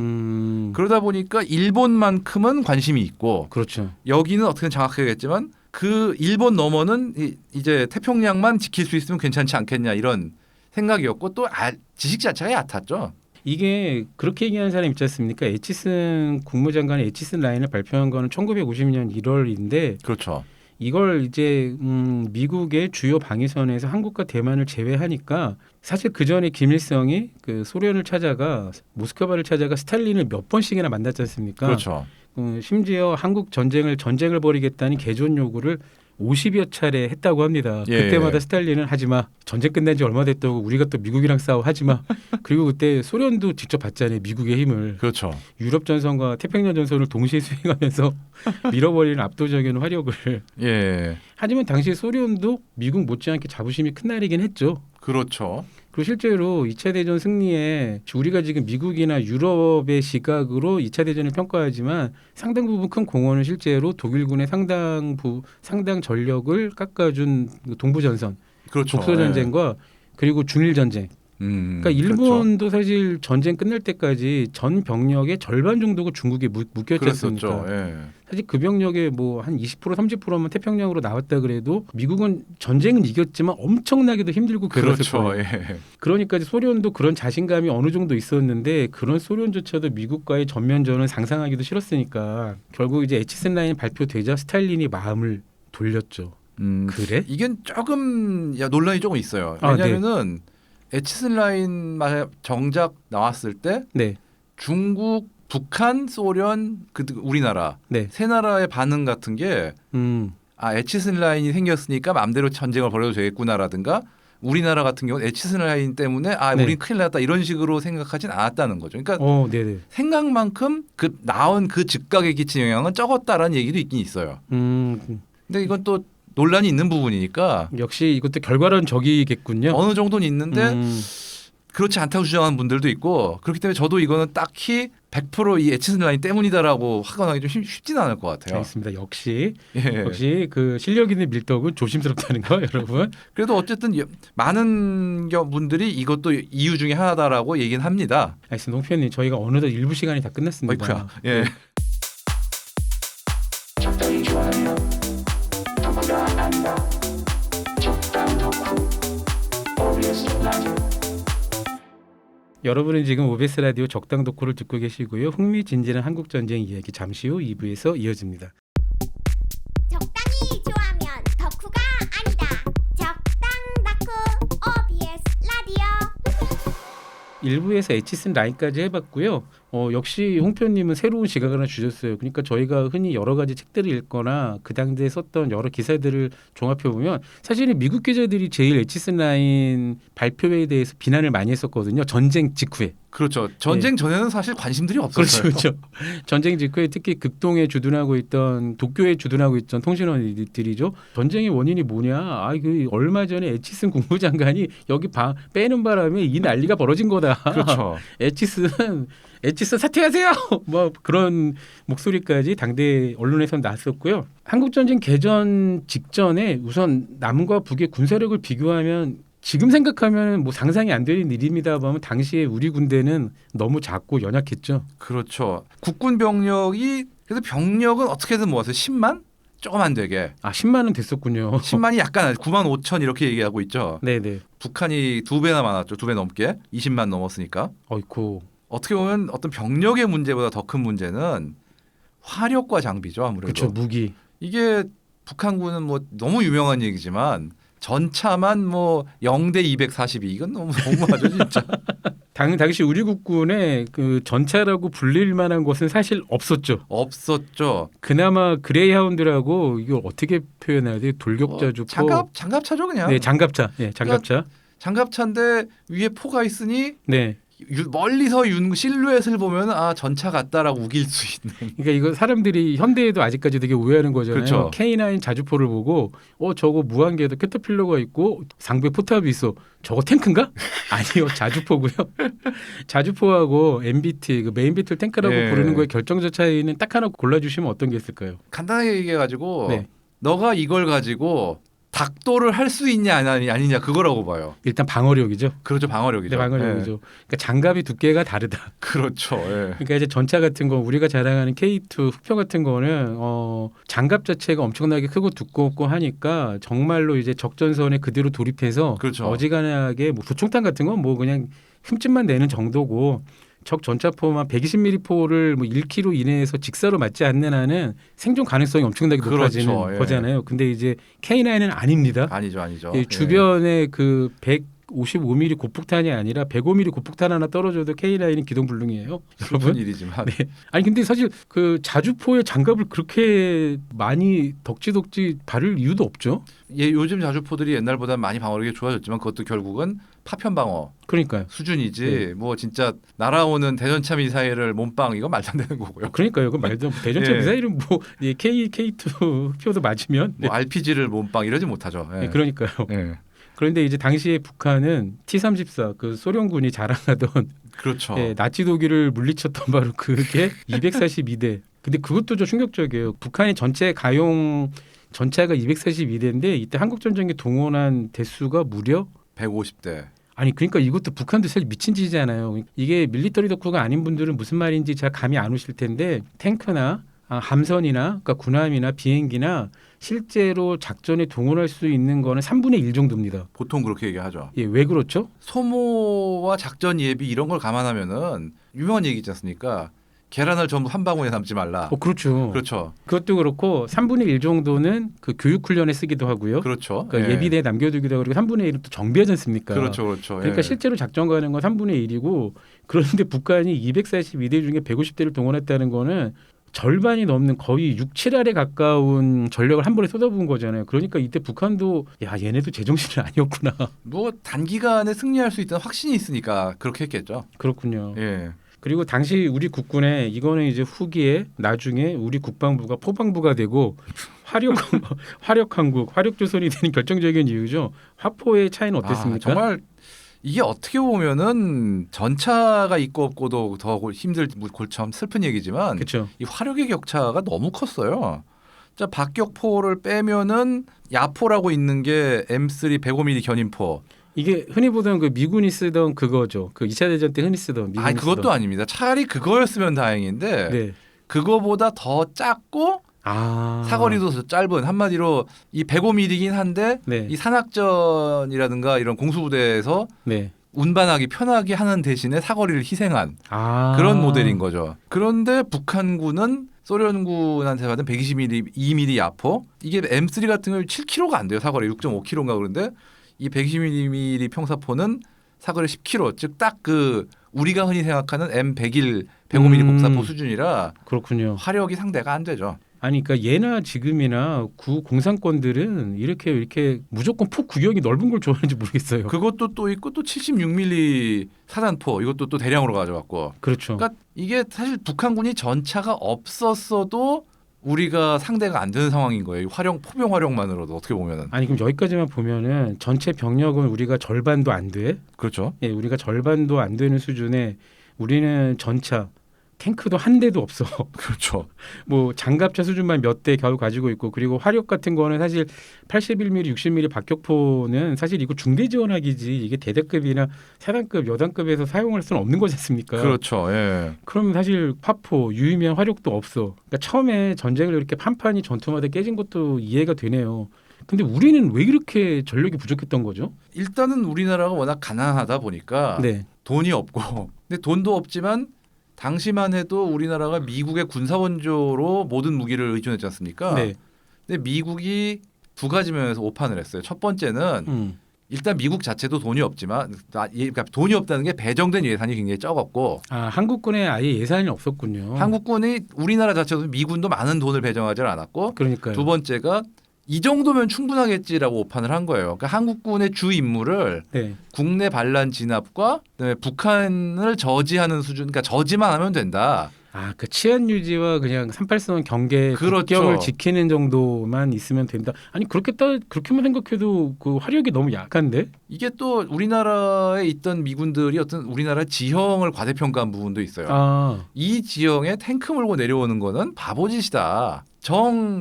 그러다 보니까 일본만큼은 관심이 있고 그렇죠. 여기는 어떻게 장악하겠지만 그 일본 너머는 이제 태평양만 지킬 수 있으면 괜찮지 않겠냐 이런 생각이었고 또 지식 자체가 얕았죠. 이게 그렇게 얘기하는 사람 있지 않습니까? 에치슨 국무장관의 에치슨 라인을 발표한 거는 1950년 1월인데 그렇죠. 이걸 이제 미국의 주요 방위선에서 한국과 대만을 제외하니까 사실 그 전에 김일성이 그 소련을 찾아가 모스크바를 찾아가 스탈린을 몇 번씩이나 만났지 않습니까? 그렇죠. 심지어 한국 전쟁을 벌이겠다는 개전 요구를 50여 차례 했다고 합니다. 예. 그때마다 스탈린은 하지마. 전쟁 끝난 지 얼마 됐다고 우리가 또 미국이랑 싸워 하지마. 그리고 그때 소련도 직접 봤잖아요. 미국의 힘을. 그렇죠. 유럽 전선과 태평양 전선을 동시에 수행하면서 밀어버리는 압도적인 화력을. 예. 하지만 당시 소련도 미국 못지않게 자부심이 큰 나라이긴 했죠. 그렇죠. 그리고 실제로 2차 대전 승리에 우리가 지금 미국이나 유럽의 시각으로 2차 대전을 평가하지만 상당 부분 큰 공헌은 실제로 독일군의 상당 전력을 깎아준 동부 전선, 그렇죠. 독소 전쟁과 그리고 중일 전쟁. 그러니까 일본도 사실 전쟁 끝날 때까지 전 병력의 절반 정도가 중국에 묶였지 않습니까? 그랬었죠. 예. 사실 그 병력의 뭐 한 20% 30%만 태평양으로 나왔다 그래도 미국은 전쟁은 이겼지만 엄청나게도 힘들고 괴로웠을 그렇죠. 거예요. 예. 그러니까 소련도 그런 자신감이 어느 정도 있었는데 그런 소련조차도 미국과의 전면전은 상상하기도 싫었으니까 결국 이제 에치슨 라인 발표되자 스탈린이 마음을 돌렸죠. 그래? 이게 조금 논란이 조금 있어요. 왜냐하면은 에치슨 라인 정작 나왔을 때 네. 중국, 북한, 소련, 우리나라 네. 세 나라의 반응 같은 게 에치슨 라인이 생겼으니까 마음대로 전쟁을 벌여도 되겠구나라든가 우리나라 같은 경우는 에치슨 라인 때문에 네. 우린 큰일 났다 이런 식으로 생각하진 않았다는 거죠. 그러니까 네네. 생각만큼 나온 그 즉각에 끼친 영향은 적었다라는 얘기도 있긴 있어요. 근데 이건 또 논란이 있는 부분이니까 역시 이것도 결과론적이겠군요. 어느 정도는 있는데 그렇지 않다고 주장하는 분들도 있고 그렇기 때문에 저도 이거는 딱히 100% 이 에치슨 라인 때문이다라고 확언하기 좀 쉽지는 않을 것 같아요. 알겠습니다. 역시 예. 그 실력 있는 밀떡은 조심스럽다는 거 여러분. 그래도 어쨌든 많은 분들이 이것도 이유 중에 하나다라고 얘기는 합니다. 알겠습니다. 홍표님 저희가 어느덧 일부 시간이 다 끝났습니다. 어이쿠야. 예. 여러분은 지금 OBS 라디오 적당 덕후를 듣고 계시고요. 흥미진진한 한국 전쟁 이야기 잠시 후 2부에서 이어집니다. 적당히 좋아하면 덕후가 아니다. 적당 덕후 OBS 라디오. 1부에서 에치슨 라인까지 해봤고요. 역시 홍표님은 새로운 시각을 하나 주셨어요. 그러니까 저희가 흔히 여러 가지 책들을 읽거나 그 당시에 썼던 여러 기사들을 종합해 보면 사실은 미국 기자들이 제일 에치슨 라인 발표에 대해서 비난을 많이 했었거든요. 전쟁 직후에. 그렇죠. 전쟁 전에는 사실 관심들이 없었어요. 그렇죠. 전쟁 직후에 특히 극동에 주둔하고 있던 도쿄에 주둔하고 있던 통신원들이죠. 전쟁의 원인이 뭐냐? 그 얼마 전에 에치슨 국무장관이 여기 빼는 바람에 이 난리가 벌어진 거다. 그렇죠. 에치슨 사퇴하세요. 뭐 그런 목소리까지 당대 언론에서 났었고요. 한국 전쟁 개전 직전에 우선 남과 북의 군사력을 비교하면 지금 생각하면 뭐 상상이 안 되는 일입니다만 당시에 우리 군대는 너무 작고 연약했죠. 그렇죠. 국군 병력이 그래서 병력은 어떻게든 모아서 10만? 조금 안 되게. 10만은 됐었군요. 10만이 약간 9만 5천 이렇게 얘기하고 있죠. 네네. 북한이 2배나 많았죠. 2배 넘게. 20만 넘었으니까. 어이쿠. 어떻게 보면 어떤 병력의 문제보다 더 큰 문제는 화력과 장비죠. 아무래도. 그렇죠. 무기. 이게 북한군은 뭐 너무 유명한 얘기지만 전차만 뭐 0대 242 이건 너무 너무하죠 진짜. 당시 우리 국군의 그 전차라고 불릴 만한 것은 사실 없었죠. 없었죠. 그나마 그레이하운드라고 이걸 어떻게 표현해야 돼? 돌격자주포. 장갑차죠 그냥. 네, 장갑차. 네, 장갑차. 장갑차인데 위에 포가 있으니 네. 멀리서 실루엣을 보면 전차 같다라고 우길 수 있는. 그러니까 이거 사람들이 현대에도 아직까지 되게 오해하는 거잖아요. 그렇죠. K9 자주포를 보고 저거 무한궤도 캐터필러가 있고 상부에 포탑이 있어. 저거 탱크인가? 아니요, 자주포고요. 자주포하고 MBT 그 메인 배틀 탱크라고 부르는 거의 결정적 차이는 딱 하나 골라주시면 어떤 게 있을까요? 간단하게 얘기해가지고 너가 이걸 가지고 닥도를 할 수 있냐 아니냐 그거라고 봐요. 일단 방어력이죠. 그렇죠, 방어력이죠. 네, 방어력이죠. 그러니까 장갑이 두께가 다르다. 그렇죠. 그러니까 이제 전차 같은 거 우리가 자랑하는 K2 흑표 같은 거는 장갑 자체가 엄청나게 크고 두껍고 하니까 정말로 이제 적전선에 그대로 돌입해서 그렇죠. 어지간하게 뭐 부총탄 같은 건 뭐 그냥 흠집만 내는 정도고 적 전차포만 120mm 포를 뭐 1km 이내에서 직사로 맞지 않는 한은 생존 가능성이 엄청나게 높아지는 거잖아요. 근데 이제 K9은 아닙니다. 아니죠. 주변에 그 100 55mm 고폭탄이 아니라 105mm 고폭탄 하나 떨어져도 K9은 기동불능이에요. 슬픈 여러분. 일이지만 네. 아니 근데 사실 그 자주포에 장갑을 그렇게 많이 덕지덕지 바를 이유도 없죠. 예, 요즘 자주포들이 옛날보다 많이 방어력이 좋아졌지만 그것도 결국은 파편 방어 그러니까요. 수준이지 네. 뭐 진짜 날아오는 대전차 미사일을 몸빵 이거 말도 안 되는 거고요. 그러니까요. 그 말도 대전차 예. 미사일은 뭐 예, K2 표도 맞으면 네. 뭐 RPG를 몸빵 이러지 못하죠. 예. 네, 그러니까요. 예. 그런데 이제 당시에 북한은 T-34 그 소련군이 자랑하던 그렇죠. 예, 나치 독일을 물리쳤던 바로 그게 242대. 근데 그것도 좀 충격적이에요. 북한의 전체 가용 전차가 242대인데 이때 한국 전쟁에 동원한 대수가 무려 150대. 아니 그러니까 이것도 북한도 사실 미친 짓이잖아요. 이게 밀리터리 덕후가 아닌 분들은 무슨 말인지 잘 감이 안 오실 텐데 탱크나 함선이나 그러니까 군함이나 비행기나 실제로 작전에 동원할 수 있는 거는 3분의 1 정도입니다. 보통 그렇게 얘기하죠. 예, 왜 그렇죠? 소모와 작전 예비 이런 걸 감안하면은 유명한 얘기 있지 않습니까? 계란을 전부 한 방울에 담지 말라. 그렇죠. 그렇죠. 그것도 그렇고 3분의 1 정도는 그 교육 훈련에 쓰기도 하고요. 그렇죠. 그러니까 예비대에 남겨두기도 하고 그리고 3분의 1은 또 정비하지 않습니까? 그렇죠. 그렇죠. 그러니까 예. 실제로 작전 가는 건 3분의 1이고 그런데 북한이 242대 중에 150대를 동원했다는 거는 절반이 넘는 거의 6, 7알에 가까운 전력을 한 번에 쏟아부은 거잖아요. 그러니까 이때 북한도 야 얘네도 제정신이 아니었구나. 뭐 단기간에 승리할 수 있다는 확신이 있으니까 그렇게 했겠죠. 그렇군요. 예. 그리고 당시 우리 국군에 이거는 이제 후기에 나중에 우리 국방부가 포방부가 되고 화력한국, 화력조선이 되는 결정적인 이유죠. 화포의 차이는 어땠습니까? 정말 이게 어떻게 보면은 전차가 있고 없고도 더 골참 슬픈 얘기지만 그렇죠. 이 화력의 격차가 너무 컸어요. 자, 박격포를 빼면은 야포라고 있는 게 M3 105mm 견인포. 이게 흔히 보던 그 미군이 쓰던 그거죠. 그 2차 대전 때 흔히 쓰던 미군이 아니 그것도 쓰던. 아닙니다. 차라리 그거였으면 다행인데 네. 그거보다 더 작고 사거리도 더 짧은 한마디로 이 105mm이긴 한데 네. 이 산악전이라든가 이런 공수부대에서 네. 운반하기 편하게 하는 대신에 사거리를 희생한 그런 모델인 거죠. 그런데 북한군은 소련군한테 받은 120mm, 2mm 야포 이게 M3 같은 경우 7km가 안 돼요. 사거리 6.5km인가 그런데 이 120mm 평사포는 사거리 10km 즉 딱 그 우리가 흔히 생각하는 M101 105mm 공사포 수준이라 그렇군요. 화력이 상대가 안 되죠. 아니 그러니까 예나 지금이나 구 공산권들은 이렇게 무조건 폭 구경이 넓은 걸 좋아하는지 모르겠어요. 그것도 또 있고 또 76mm 사단포 이것도 또 대량으로 가져왔고. 그렇죠. 그러니까 이게 사실 북한군이 전차가 없었어도 우리가 상대가 안 되는 상황인 거예요. 포병 활용만으로도 어떻게 보면은. 아니 그럼 여기까지만 보면은 전체 병력은 우리가 절반도 안 돼. 그렇죠. 예, 우리가 절반도 안 되는 수준에 우리는 전차 탱크도 한 대도 없어. 그렇죠. 뭐 장갑차 수준만 몇 대 겨우 가지고 있고 그리고 화력 같은 거는 사실 81mm, 60mm 박격포는 사실 이거 중대 지원하기지 이게 대대급이나 사단급, 여단급에서 사용할 수는 없는 거지 않습니까? 그렇죠. 예. 그럼 사실 화포, 유의미한 화력도 없어. 그러니까 처음에 전쟁을 이렇게 판판이 전투마다 깨진 것도 이해가 되네요. 근데 우리는 왜 이렇게 전력이 부족했던 거죠? 일단은 우리나라가 워낙 가난하다 보니까 네. 돈이 없고 근데 돈도 없지만 당시만 해도 우리나라가 미국의 군사 원조로 모든 무기를 의존했지 않습니까? 네. 근데 미국이 두 가지 면에서 오판을 했어요. 첫 번째는 일단 미국 자체도 돈이 없지만 그러니까 돈이 없다는 게 배정된 예산이 굉장히 적었고 한국군에 아예 예산이 없었군요. 한국군이 우리나라 자체도 미군도 많은 돈을 배정하지 않았고 그러니까요. 두 번째가 이 정도면 충분하겠지라고 오판을 한 거예요. 그러니까 한국군의 주 임무를 네. 국내 반란 진압과 그다음에 북한을 저지하는 수준, 그러니까 저지만 하면 된다. 그 치안 유지와 그냥 383 경계 그렇죠. 국경을 지키는 정도만 있으면 된다. 아니 그렇게만 생각해도 그 화력이 너무 약한데? 이게 또 우리나라에 있던 미군들이 어떤 우리나라 지형을 과대평가한 부분도 있어요. 이 지형에 탱크 몰고 내려오는 거는 바보짓이다.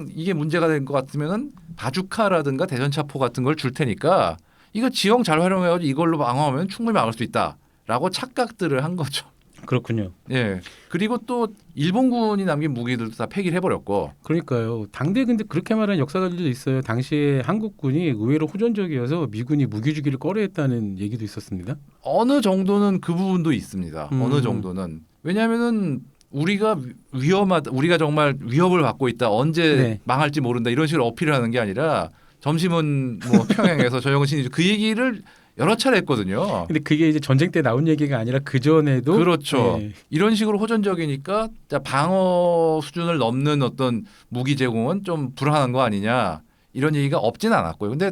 이게 문제가 될 것 같으면은 바주카라든가 대전차포 같은 걸 줄 테니까 이거 지형 잘 활용해가지고 이걸로 방어하면 충분히 막을 수 있다라고 착각들을 한 거죠. 그렇군요. 예. 그리고 또 일본군이 남긴 무기들도 다 폐기를 해버렸고. 그러니까요. 당대 근데 그렇게 말하는 역사가들도 있어요. 당시에 한국군이 의외로 호전적이어서 미군이 무기 주기를 꺼려했다는 얘기도 있었습니다. 어느 정도는 그 부분도 있습니다. 어느 정도는. 왜냐하면은 우리가 우리가 정말 위협을 받고 있다. 언제 네. 망할지 모른다. 이런 식으로 어필을 하는 게 아니라 점심은 뭐 평양에서 저녁은 신이주 그 얘기를 여러 차례 했거든요. 근데 그게 이제 전쟁 때 나온 얘기가 아니라 그 전에도 그렇죠. 네. 이런 식으로 호전적이니까 자, 방어 수준을 넘는 어떤 무기 제공은 좀 불안한 거 아니냐 이런 얘기가 없지는 않았고요. 근데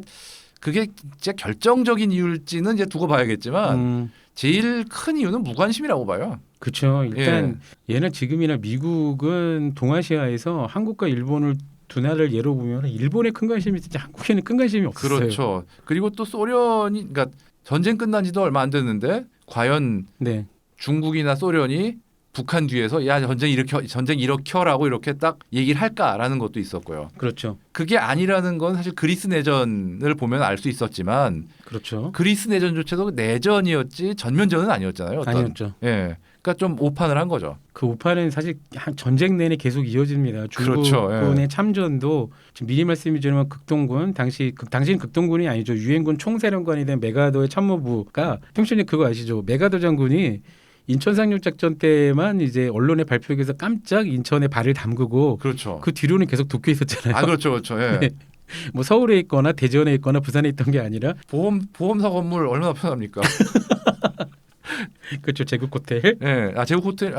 그게 진짜 결정적인 이유일지는 이제 두고 봐야겠지만 제일 큰 이유는 무관심이라고 봐요. 그렇죠. 일단 얘는 지금이나 미국은 동아시아에서 한국과 일본을 두 나라를 예로 보면 일본에 큰 관심이 있지 한국에는 큰 관심이 없어요. 그렇죠. 그리고 또 소련이 그러니까 전쟁 끝난 지도 얼마 안 됐는데 과연 네. 중국이나 소련이 북한 뒤에서 야 전쟁 일으켜라고 이렇게 딱 얘기를 할까라는 것도 있었고요. 그렇죠. 그게 아니라는 건 사실 그리스 내전을 보면 알 수 있었지만 그렇죠. 그리스 내전조차도 내전이었지 전면전은 아니었잖아요. 어떤. 아니었죠. 예. 그러니까 좀 오판을 한 거죠. 그 오판은 사실 한 전쟁 내내 계속 이어집니다. 그렇죠. 중국군의 참전도 지금 미리 말씀드리면 극동군 당시는 극동군이 아니죠. 유엔군 총사령관이 된 메가더의 참모부가 평소에 그거 아시죠? 메가더 장군이 인천 상륙 작전 때만 이제 언론에 발표해서 깜짝 인천에 발을 담그고 그렇죠. 그 뒤로는 계속 도쿄에 있었잖아요. 아 그렇죠, 그렇죠. 예. 네. 뭐 서울에 있거나 대전에 있거나 부산에 있던 게 아니라 보험사 건물 얼마나 편합니까? 그렇죠. 제국 호텔. 예. 아 제국 호텔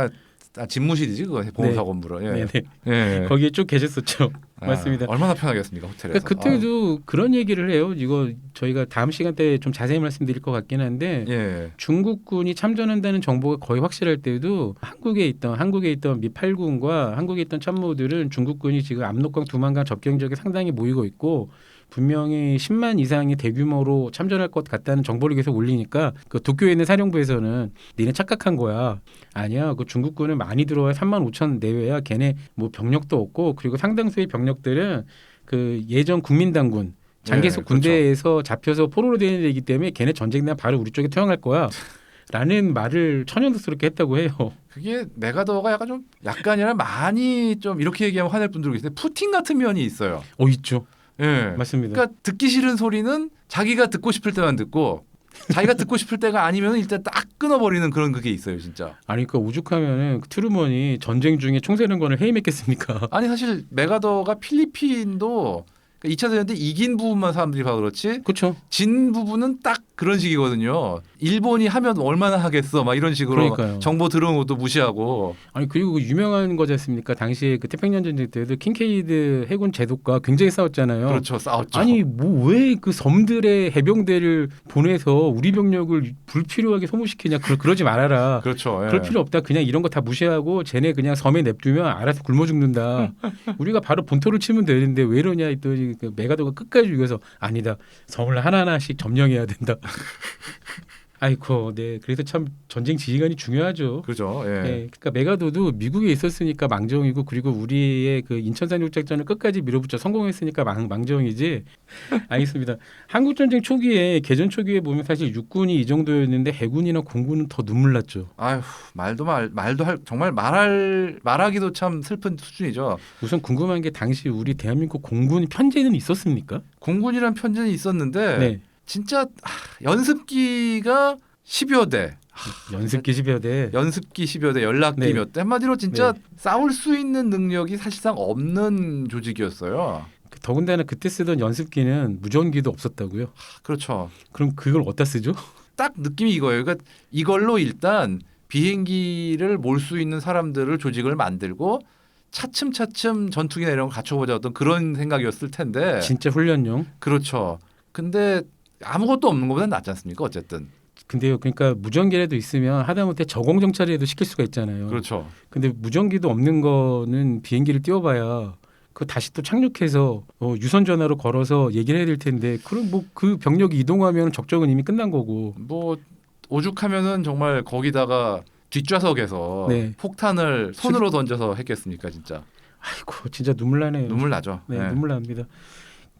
집무실이지 그거 보험사 네. 건물은. 예. 네네. 예. 거기에 쭉 계셨었죠. 아, 맞습니다. 얼마나 편하겠습니까 호텔에서. 그러니까 그때도 그런 얘기를 해요. 이거 저희가 다음 시간 때 좀 자세히 말씀드릴 것 같긴 한데 예. 중국군이 참전한다는 정보가 거의 확실할 때도 한국에 있던 미 8군과 한국에 있던 참모들은 중국군이 지금 압록강 두만강 접경 지역에 상당히 모이고 있고 분명히 10만 이상의 대규모로 참전할 것 같다는 정보를 계속 올리니까 그 도쿄에 있는 사령부에서는 니네 착각한 거야. 아니야. 그 중국군은 많이 들어와야 3만 5천 내외야. 걔네 뭐 병력도 없고 그리고 상당수의 병력들은 그 예전 국민당군 장개석 네, 그렇죠. 군대에서 잡혀서 포로로 되는 애이기 때문에 걔네 전쟁 되면 바로 우리 쪽에 투영할 거야. 라는 말을 천연덕스럽게 했다고 해요. 그게 메가더가 약간이라 많이 좀 이렇게 얘기하면 화낼 분들 계신데 푸틴 같은 면이 있어요. 있죠. 예. 맞습니다. 그러니까 듣기 싫은 소리는 자기가 듣고 싶을 때만 듣고 자기가 듣고 싶을 때가 아니면 일단 딱 끊어버리는 그런 그게 있어요, 진짜. 아니 그러니까 오죽하면은 트루먼이 전쟁 중에 총사령관을 해임했겠습니까? 아니 사실 메가더가 필리핀도 2차 대전 때 이긴 부분만 사람들이 봐 그렇지 그렇죠. 진 부분은 딱 그런 식이거든요. 일본이 하면 얼마나 하겠어 막 이런 식으로 그러니까요. 정보 들어온 것도 무시하고. 아니 그리고 그 유명한 거지 않습니까? 당시에 그 태평양 전쟁 때도 킹케이드 해군 제독과 굉장히 싸웠잖아요. 그렇죠. 싸웠죠. 아니 뭐 왜 그 섬들의 해병대를 보내서 우리 병력을 불필요하게 소모시키냐? 그러지 말아라. 그렇죠. 예. 그럴 필요 없다. 그냥 이런 거 다 무시하고 쟤네 그냥 섬에 냅두면 알아서 굶어 죽는다. 우리가 바로 본토를 치면 되는데 왜 이러냐 했더니 그 메가더가 끝까지 죽여서 아니다. 섬을 하나하나씩 점령해야 된다. 아이고, 네. 그래서 참 전쟁 지휘관이 중요하죠. 그렇죠. 예. 네, 그러니까 메가더도 미국에 있었으니까 망정이고 그리고 우리의 그 인천 상륙 작전을 끝까지 밀어붙여 성공했으니까 망정이지. 알겠습니다. 한국 전쟁 초기에 개전 초기에 보면 사실 육군이 이 정도였는데 해군이나 공군은 더 눈물 났죠. 아휴 말도 할 정말 말하기도 참 슬픈 수준이죠. 우선 궁금한 게 당시 우리 대한민국 공군 편제는 있었습니까? 공군이란 편제는 있었는데 네. 진짜 연습기가 10여 대. 연습기 10여 대. 연습기 10여 대, 연락기 네. 몇 대. 한마디로 진짜 네. 싸울 수 있는 능력이 사실상 없는 조직이었어요. 더군다나 그때 쓰던 연습기는 무전기도 없었다고요. 그렇죠. 그럼 그걸 어디다 쓰죠? 딱 느낌이 이거예요. 그러니까 이걸로 일단 비행기를 몰 수 있는 사람들을 조직을 만들고 차츰차츰 전투기나 이런 걸 갖춰보자 어떤 그런 생각이었을 텐데. 진짜 훈련용. 그렇죠. 근데 아무것도 없는 것보다 낫지 않습니까? 어쨌든. 근데요, 그러니까 무전기라도 있으면 하다못해 저공 정찰이라도 시킬 수가 있잖아요. 그렇죠. 근데 무전기도 없는 거는 비행기를 띄워봐야 그 다시 또 착륙해서 유선 전화로 걸어서 얘기를 해야 될 텐데 그럼 뭐 그 병력이 이동하면 적적은 이미 끝난 거고. 뭐 오죽하면은 정말 거기다가 뒷좌석에서 네. 폭탄을 손으로 던져서 했겠습니까, 진짜. 아이고 진짜 눈물 나네요. 눈물 나죠. 네, 네. 눈물 납니다.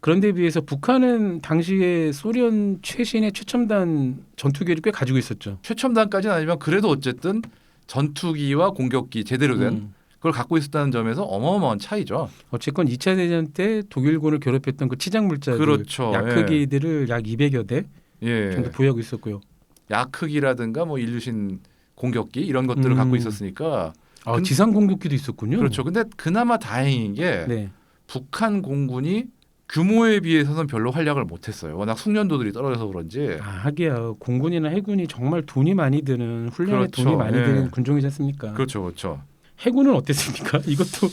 그런데 비해서 북한은 당시에 소련 최신의 최첨단 전투기를 꽤 가지고 있었죠. 최첨단까지는 아니지만 그래도 어쨌든 전투기와 공격기 제대로 된 그걸 갖고 있었다는 점에서 어마어마한 차이죠. 어쨌건 2차 대전 때 독일군을 괴롭혔던 그 치장 물자들, 그렇죠. 야크기들을 약 200여 대 예. 정도 보유하고 있었고요. 야크기라든가 뭐 인류신 공격기 이런 것들을 갖고 있었으니까. 아, 지상 공격기도 있었군요. 그렇죠. 근데 그나마 다행인 게 네. 북한 공군이 규모에 비해서는 별로 활약을 못했어요. 워낙 숙련도들이 떨어져서 그런지. 하기야 공군이나 해군이 정말 돈이 많이 드는 훈련에 그렇죠. 돈이 많이 예. 드는 군종이지 않습니까? 그렇죠, 그렇죠. 해군은 어땠습니까? 이것도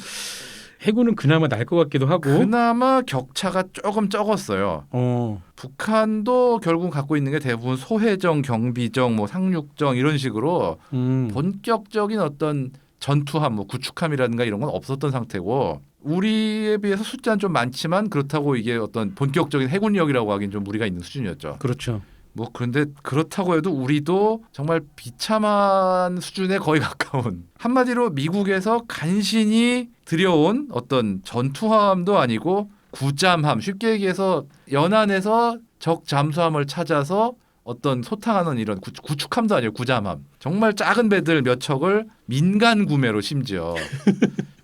해군은 그나마 날 것 같기도 하고. 그나마 격차가 조금 적었어요. 북한도 결국 갖고 있는 게 대부분 소해정, 경비정, 뭐 상륙정 이런 식으로 본격적인 어떤 전투함, 뭐 구축함이라든가 이런 건 없었던 상태고 우리에 비해서 숫자는 좀 많지만 그렇다고 이게 어떤 본격적인 해군력이라고 하긴 좀 무리가 있는 수준이었죠. 그렇죠. 뭐 그런데 그렇다고 해도 우리도 정말 비참한 수준에 거의 가까운 한마디로 미국에서 간신히 들여온 어떤 전투함도 아니고 구잠함 쉽게 얘기해서 연안에서 적 잠수함을 찾아서 어떤 소탕하는 이런 구축함도 아니고 구잠함 정말 작은 배들 몇 척을 민간 구매로 심지어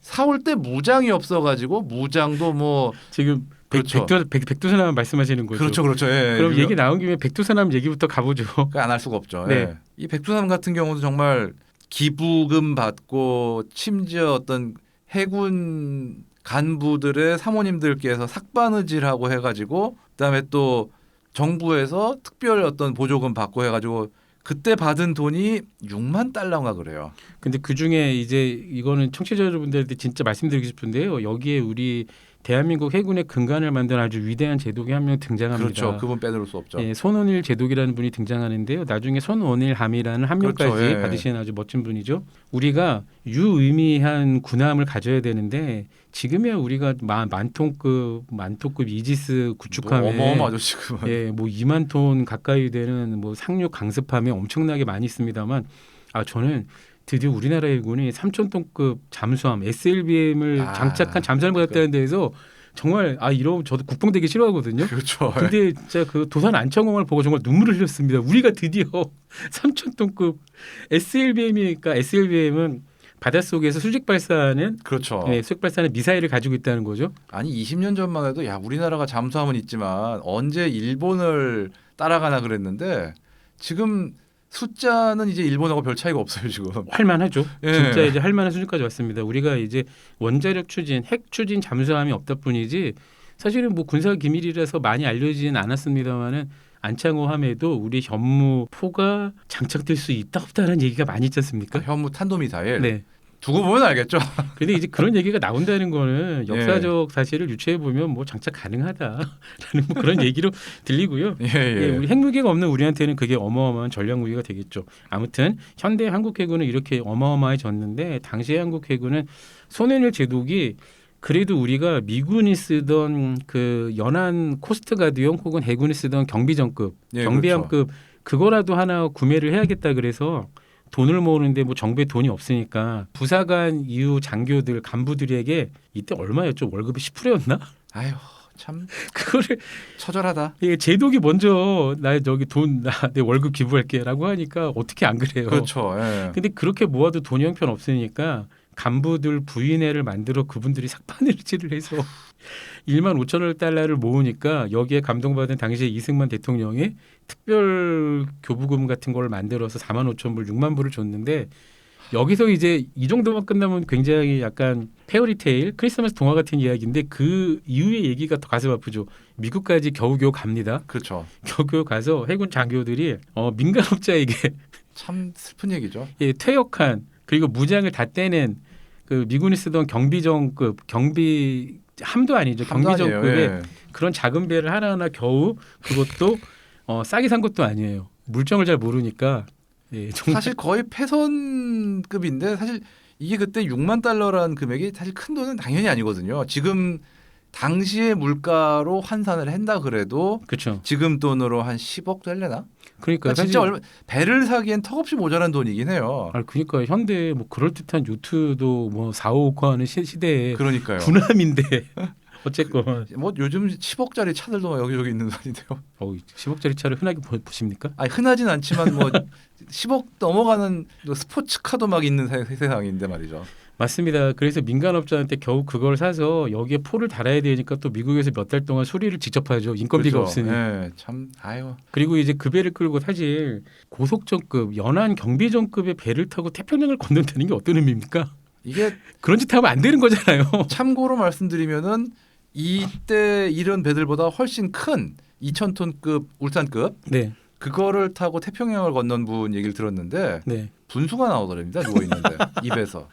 사올 때 무장이 없어가지고 무장도 뭐 지금 그렇죠. 백두산함 말씀하시는 거죠. 그렇죠, 그렇죠. 예, 그럼 이거- 얘기 나온 김에 백두산함 얘기부터 가보죠. 안 할 수가 없죠. 네. 예. 이 백두산 같은 경우도 정말 기부금 받고 심지어 어떤 해군 간부들의 사모님들께서 삭바느질하고 해가지고 그다음에 또 정부에서 특별 어떤 보조금 받고 해가지고 그때 받은 돈이 6만 달러인가 그래요. 근데 그 중에 이제 이거는 청취자 여러분들한테 진짜 말씀드리고 싶은데요. 여기에 우리 대한민국 해군의 근간을 만든 아주 위대한 제독이 한 명 등장합니다. 그렇죠. 그분 빼놓을 수 없죠. 예, 손원일 제독이라는 분이 등장하는데요. 나중에 손원일함이라는 함명까지 그렇죠, 예. 받으신 아주 멋진 분이죠. 우리가 유의미한 군함을 가져야 되는데 지금이야 우리가 만톤급 이지스 구축함에 어마어마하죠 지금은. 예, 뭐 2만 톤 가까이 되는 뭐 상륙 강습함이 엄청나게 많이 있습니다만 저는 드디어 우리나라 해군이 3,000톤급 잠수함 SLBM을 장착한 잠수함을 갖다는 데에서 정말 이러면 저도 국뽕 되게 싫어하거든요. 그렇죠. 근데 진짜 그 도산 안창호를 보고 정말 눈물을 흘렸습니다. 우리가 드디어 3,000톤급 SLBM이니까 SLBM은 바닷속에서 수직 발사하는 그렇죠. 수직 발사하는 미사일을 가지고 있다는 거죠. 아니 20년 전만 해도 야 우리나라가 잠수함은 있지만 언제 일본을 따라가나 그랬는데 지금 숫자는 이제 일본하고 별 차이가 없어요 지금. 할만하죠. 예. 진짜 이제 할만한 수준까지 왔습니다. 우리가 이제 원자력 추진, 핵 추진 잠수함이 없다 뿐이지 사실은 뭐 군사 기밀이라서 많이 알려지진 않았습니다만은 안창호 함에도 우리 현무포가 장착될 수 있다 없다라는 얘기가 많이 있지 않습니까? 현무 탄도미사일. 네. 두고 보면 알겠죠. 근데 이제 그런 얘기가 나온다는 거는 역사적 사실을 유추해 보면 뭐 장착 가능하다라는 뭐 그런 얘기로 들리고요. 예. 우리 핵무기가 없는 우리한테는 그게 어마어마한 전략 무기가 되겠죠. 아무튼 현대 한국 해군은 이렇게 어마어마해졌는데 당시의 한국 해군은 손해일 제독이 그래도 우리가 미군이 쓰던 그 연안 코스트가드용 혹은 해군이 쓰던 경비정급, 예, 경비함급 그거라도 하나 구매를 해야겠다 그래서 돈을 모으는데 뭐 정부에 돈이 없으니까 부사관 이후 장교들 간부들에게 이때 얼마였죠? 월급이 10%였나? 아유 참 그거를 처절하다. 제독이 먼저 나 저기 돈 내 월급 기부할게라고 하니까 어떻게 안 그래요? 그렇죠. 예. 근데 그렇게 모아도 돈이 형편 없으니까 간부들 부인회를 만들어 그분들이 삭바느질을 해서 1만 5천억 달러를 모으니까 여기에 감동받은 당시에 이승만 대통령이 특별 교부금 같은 걸 만들어서 4만 5천 불, 6만 불을 줬는데 여기서 이제 이 정도만 끝나면 굉장히 약간 페어리테일, 크리스마스 동화 같은 이야기인데 그 이후의 얘기가 더 가슴 아프죠. 미국까지 겨우겨우 갑니다. 그렇죠. 겨우겨우 가서 해군 장교들이 민간업자에게 참 슬픈 얘기죠. 퇴역한 그리고 무장을 다 떼낸 그 미군이 쓰던 경비정급 경비함도 아니죠. 경비정급의 예. 그런 작은 배를 하나하나 겨우 그것도 싸게 산 것도 아니에요. 물정을 잘 모르니까 정말 사실 거의 패선급인데 사실 이게 그때 6만 달러라는 금액이 사실 큰 돈은 당연히 아니거든요. 지금 당시의 물가로 환산을 한다 그래도 그렇죠. 지금 돈으로 한 10억 될래나? 그러니까 진짜 배를 사기엔 턱없이 모자란 돈이긴 해요. 그러니까 현대 뭐 그럴 듯한 요트도 뭐 4, 5억 하는 시대에 그러니까요. 군함인데 어쨌건 뭐 요즘 10억짜리 차들도 여기저기 있는 거 아닌데요. 10억짜리 차를 흔하게 보십니까? 아니 흔하진 않지만 뭐 10억 넘어가는 스포츠카도 막 있는 세상인데 말이죠. 맞습니다. 그래서 민간업자한테 겨우 그걸 사서 여기에 포를 달아야 되니까 또 미국에서 몇 달 동안 수리를 직접 하죠. 인건비가 그렇죠. 없으니. 예, 참 아유. 그리고 이제 그 배를 끌고 사실 고속정급, 연안 경비정급의 배를 타고 태평양을 건넌다는 게 어떤 의미입니까? 이게 그런 짓 하면 안 되는 거잖아요. 참고로 말씀드리면은 이때 이런 배들보다 훨씬 큰 2,000톤급 울산급 네. 그거를 타고 태평양을 건넌 분 얘기를 들었는데 네. 분수가 나오더랍니다. 누워 있는데 입에서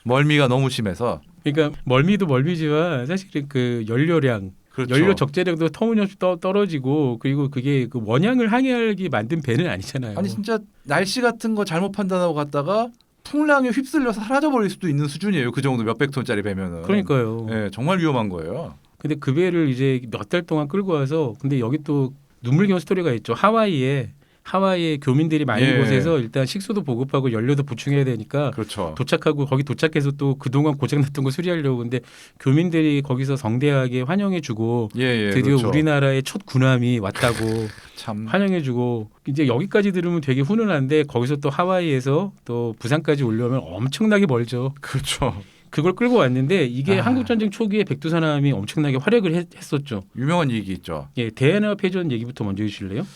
멀미가 너무 심해서. 그러니까 멀미도 멀미지만 사실은 그 연료량, 그렇죠. 연료 적재량도 터무니없이 떨어지고 그리고 그게 그 원양을 항해하기 만든 배는 아니잖아요. 아니 진짜 날씨 같은 거 잘못 판단하고 갔다가 풍랑에 휩쓸려서 사라져버릴 수도 있는 수준이에요. 그 정도 몇백 톤짜리 배면은. 그러니까요. 네, 정말 위험한 거예요. 근데 그 배를 이제 몇 달 동안 끌고 와서 근데 여기 또 눈물겨운 스토리가 있죠. 하와이에 교민들이 많은 예. 곳에서 일단 식수도 보급하고 연료도 보충해야 되니까 그렇죠. 도착하고 거기 도착해서 또 그동안 고장났던 거 수리하려고 근데 교민들이 거기서 성대하게 환영해주고 예, 드디어 그렇죠. 우리나라의 첫 군함이 왔다고 참 환영해주고 이제 여기까지 들으면 되게 훈훈한데 거기서 또 하와이에서 또 부산까지 올려면 엄청나게 멀죠. 그렇죠. 그걸 끌고 왔는데 이게 아. 한국 전쟁 초기에 백두산함이 엄청나게 활약을 했었죠. 유명한 얘기 있죠. 예, 대한해협해전 얘기부터 먼저 해주실래요?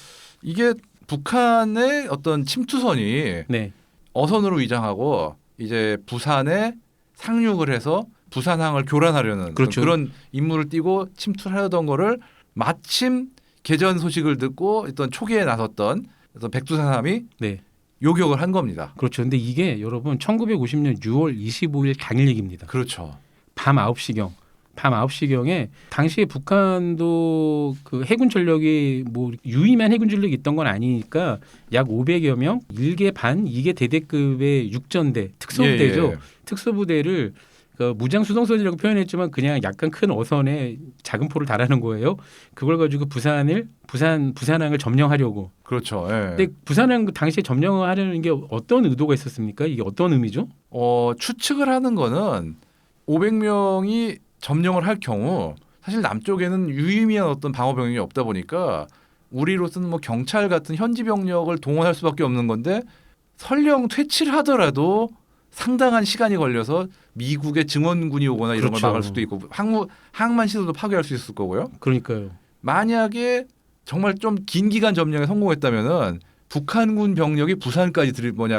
이게 북한의 어떤 침투선이 네, 어선으로 위장하고 이제 부산에 상륙을 해서 부산항을 교란하려는 그렇죠. 그런 임무를 띠고 침투를 하던 거를 마침 개전 소식을 듣고 어떤 초기에 나섰던 어떤 백두산함이 네, 요격을 한 겁니다. 그렇죠. 근데 이게 여러분 1950년 6월 25일 당일 얘기입니다. 그렇죠. 밤 9시경에 당시에 북한도 그 해군 전력이 뭐 유의미한 해군 전력이 있던 건 아니니까 약 500여 명, 1개 반, 2개 대대급의 육전대, 특수부대죠. 예, 예. 특수부대를 그 무장 수송선이라고 표현했지만 그냥 약간 큰 어선에 작은 포를 달하는 거예요. 그걸 가지고 부산항을 점령하려고. 그렇죠. 예. 근데 부산항 당시에 점령하려는 게 어떤 의도가 있었습니까? 이게 어떤 의미죠? 추측을 하는 거는 500명이 점령을 할 경우 사실 남쪽에는 유의미한 어떤 방어 병력이 없다 보니까 우리로서는 뭐 경찰 같은 현지 병력을 동원할 수밖에 없는 건데 설령 퇴치를 하더라도 상당한 시간이 걸려서 미국의 증원군이 오거나 이런 그렇죠. 걸 막을 수도 있고 항만 시설도 파괴할 수 있을 거고요. 그러니까요. 만약에 정말 좀 긴 기간 점령에 성공했다면은 북한군 병력이 부산까지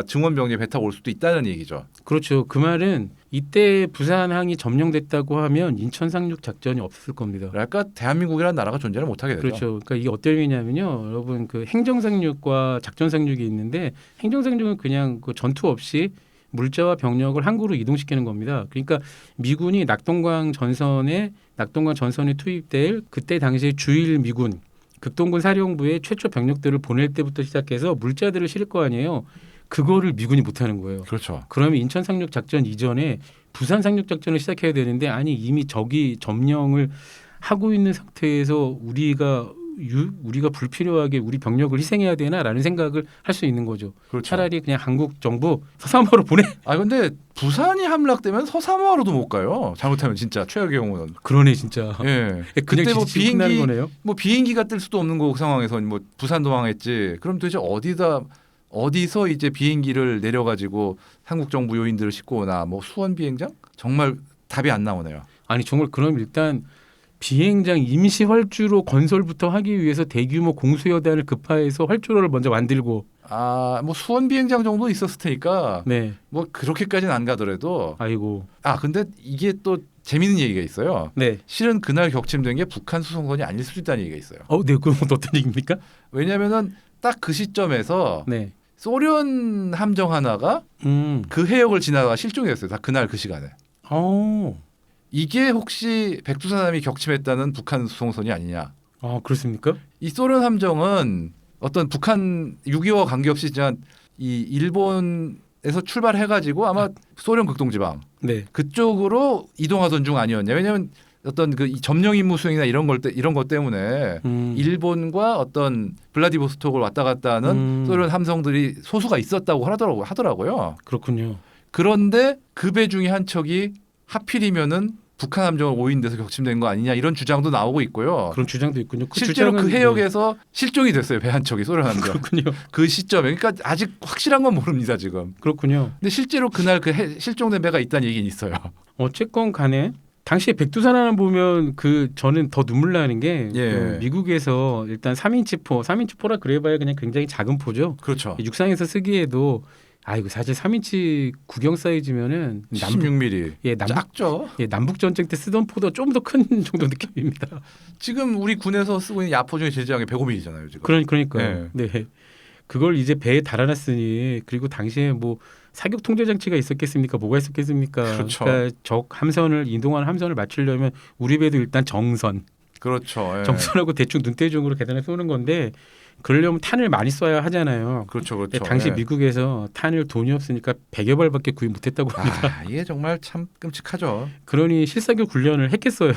증원 병력에 배 타고 올 수도 있다는 얘기죠. 그렇죠. 그 말은 이때 부산항이 점령됐다고 하면 인천 상륙 작전이 없을 겁니다. 그러니까 대한민국이라는 나라가 존재를 못하게 되죠. 그렇죠. 그러니까 이게 어떤 의미냐면요, 여러분 그 행정 상륙과 작전 상륙이 있는데 행정 상륙은 그냥 그 전투 없이 물자와 병력을 항구로 이동시키는 겁니다. 그러니까 미군이 낙동강 전선에 투입될 그때 당시 주일 미군 극동군 사령부에 최초 병력들을 보낼 때부터 시작해서 물자들을 실을 거 아니에요. 그거를 미군이 못하는 거예요. 그렇죠. 그러면 인천 상륙 작전 이전에 부산 상륙 작전을 시작해야 되는데 아니 이미 적이 점령을 하고 있는 상태에서 우리가 불필요하게 우리 병력을 희생해야 되나라는 생각을 할 수 있는 거죠. 그렇죠. 차라리 그냥 한국 정부 서삼호로 보내. 아 근데 부산이 함락되면 서삼호로도 못 가요. 잘못하면 진짜 최악의 경우는. 그러네 진짜. 예. 그냥 그때 뭐 지금 끝나는 거네요. 뭐 비행기가 뜰 수도 없는 그 상황에서 뭐 부산 도망했지. 그럼 도대체 어디서 이제 비행기를 내려가지고 한국 정부 요인들을 싣고 오나 뭐 수원 비행장? 정말 답이 안 나오네요. 아니 정말 그럼 일단 비행장 임시 활주로 건설부터 하기 위해서 대규모 공수여단을 급파해서 활주로를 먼저 만들고. 뭐 수원 비행장 정도 있었을 테니까 네. 뭐 그렇게까지는 안 가더라도. 아이고. 근데 이게 또 재밌는 얘기가 있어요. 네. 실은 그날 격침된 게 북한 수송선이 아닐 수도 있다는 얘기가 있어요. 네. 그건 어떤 얘기입니까? 왜냐하면은 딱 그 시점에서 네. 소련 함정 하나가 그 해역을 지나다가 실종이 됐어요. 다 그날 그 시간에. 이게 혹시 백두산함이 격침했다는 북한 수송선이 아니냐. 그렇습니까? 이 소련 함정은 어떤 북한 6.25와 관계없이 그냥 이 일본에서 출발해가지고 아마 소련 극동지방 네. 그쪽으로 이동하던 중 아니었냐. 왜냐하면 어떤 그 점령 임무 수행이나 이런 것 때문에 일본과 어떤 블라디보스톡을 왔다 갔다 하는 소련 함성들이 소수가 있었다고 하더라고요. 그렇군요. 그런데 그 배 중에 한 척이 하필이면은 북한 함정을 오인돼서 격침된 거 아니냐 이런 주장도 나오고 있고요. 그런 주장도 있군요. 실제로 그 해역에서 실종이 됐어요. 배 한 척이 소련 함정. 그렇군요. 그 시점에. 그러니까 아직 확실한 건 모릅니다 지금. 그렇군요. 근데 실제로 그날 실종된 배가 있다는 얘기는 있어요. 어쨌건 간에 당시에 백두산함 보면 저는 더 눈물 나는 게 그 미국에서 일단 3인치 포라 그래봐야 그냥 굉장히 작은 포죠. 그렇죠. 육상에서 쓰기에도 아이고 사실 3인치 구경 사이즈면은 16mm. 예, 작죠. 예, 남북 전쟁 때 쓰던 포도 좀 더 큰 정도 느낌입니다. 지금 우리 군에서 쓰고 있는 야포 중에 제일 작은 게 105mm잖아요. 지금. 그러니까요. 네. 그걸 이제 배에 달아놨으니 그리고 당시에 뭐 사격 통제 장치가 있었겠습니까? 뭐가 있었겠습니까? 그렇죠. 그러니까 적 함선을 이동하는 함선을 맞추려면 우리 배도 일단 정선, 그렇죠. 예. 정선하고 대충 눈대중으로 계단에 쏘는 건데 그러려면 탄을 많이 쏴야 하잖아요. 그렇죠, 그렇죠. 당시 예. 미국에서 탄을 돈이 없으니까 100여 발밖에 구입 못했다고 합니다. 이게 정말 참 끔찍하죠. 그러니 실사격 훈련을 했겠어요.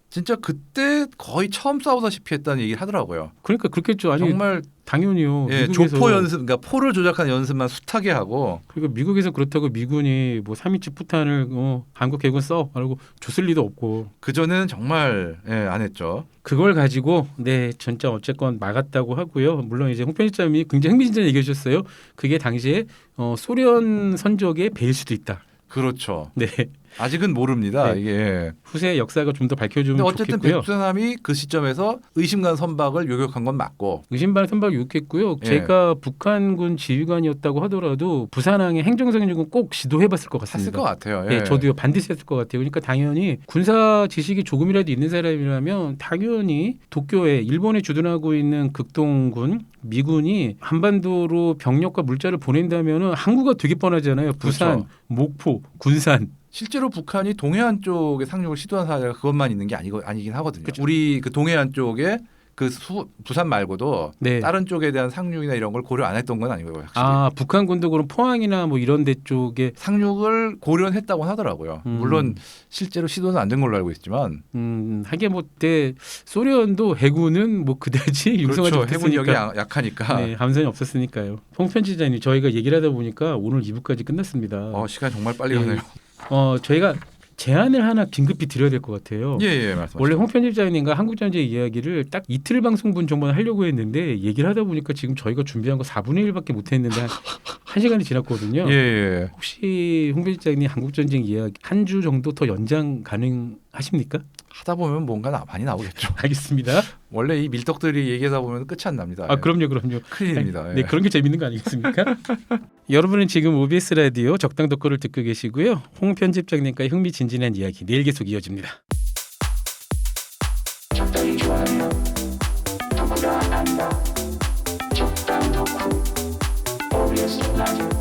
진짜 그때 거의 처음 싸우다시피 했다는 얘기를 하더라고요. 그러니까 그렇겠죠. 아니 정말 당연히요. 예, 미국에서 조포 연습, 그러니까 포를 조작하는 연습만 숱하게 하고. 그리고 미국에서 그렇다고 미군이 뭐 3인치 포탄을 한국 해군 써 라고 줬을 리도 없고 그 전에는 정말 안 했죠. 그걸 가지고 네 진짜 어쨌건 막았다고 하고요. 물론 이제 홍 편집장님이 굉장히 흥미진진 얘기해 주셨어요. 그게 당시에 소련 선적의 배일 수도 있다. 그렇죠. 네. 아직은 모릅니다. 네. 이게. 후세 역사가 좀 더 밝혀주면 근데 어쨌든 좋겠고요. 백두산함이 그 시점에서 의심간 선박을 요격한 건 맞고. 의심반 선박이 욕했고요. 예. 제가 북한군 지휘관이었다고 하더라도 부산항의 행정상륙은 꼭 시도해봤을 것 같습니다. 했을 것 같아요. 예, 저도요 반드시 했을 것 같아요. 그러니까 당연히 군사 지식이 조금이라도 있는 사람이라면 당연히 도쿄에 일본에 주둔하고 있는 극동군 미군이 한반도로 병력과 물자를 보낸다면은 항구가 되게 뻔하잖아요. 부산, 그렇죠. 목포, 군산. 실제로 북한이 동해안 쪽에 상륙을 시도한 사례가 그것만 있는 게 아니긴 하거든요. 그쵸. 우리 그 동해안 쪽에 그 부산 말고도 네. 다른 쪽에 대한 상륙이나 이런 걸 고려 안 했던 건 아니고요. 확실히. 아 북한군도 그럼 포항이나 뭐 이런 데 쪽에 상륙을 고려했다고 하더라고요. 물론 실제로 시도는 안 된 걸로 알고 있지만. 하긴 뭐때 소련도 해군은 뭐 그다지 융성하지 그렇죠. 못했으니까. 해군력이 약하니까. 네, 함선이 없었으니까요. 홍 편집장님 저희가 얘기를 하다 보니까 오늘 2부까지 끝났습니다. 시간 정말 빨리 네. 가네요. 저희가 제안을 하나 긴급히 드려야 될 것 같아요. 예, 말씀하시죠. 원래 홍 편집장님과 한국전쟁 이야기를 딱 이틀 방송분 정도는 하려고 했는데 얘기를 하다 보니까 지금 저희가 준비한 거 4분의 1밖에 못했는데 한 시간이 지났거든요. 예. 혹시 홍 편집장님 한국전쟁 이야기 한 주 정도 더 연장 가능하십니까? 하다 보면 뭔가 많이 나오겠죠. 알겠습니다. 원래 이 밀떡들이 얘기하다 보면 끝이 안 납니다. 아 그럼요. 큰일입니다. 네, 그런 게 재밌는 거 아니겠습니까? 여러분은 지금 OBS 라디오 적당 덕후를 듣고 계시고요. 홍 편집장님과 흥미진진한 이야기 내일 계속 이어집니다. 적당히 좋아하며 덕후가 한다. 적당 덕후 OBS 라디오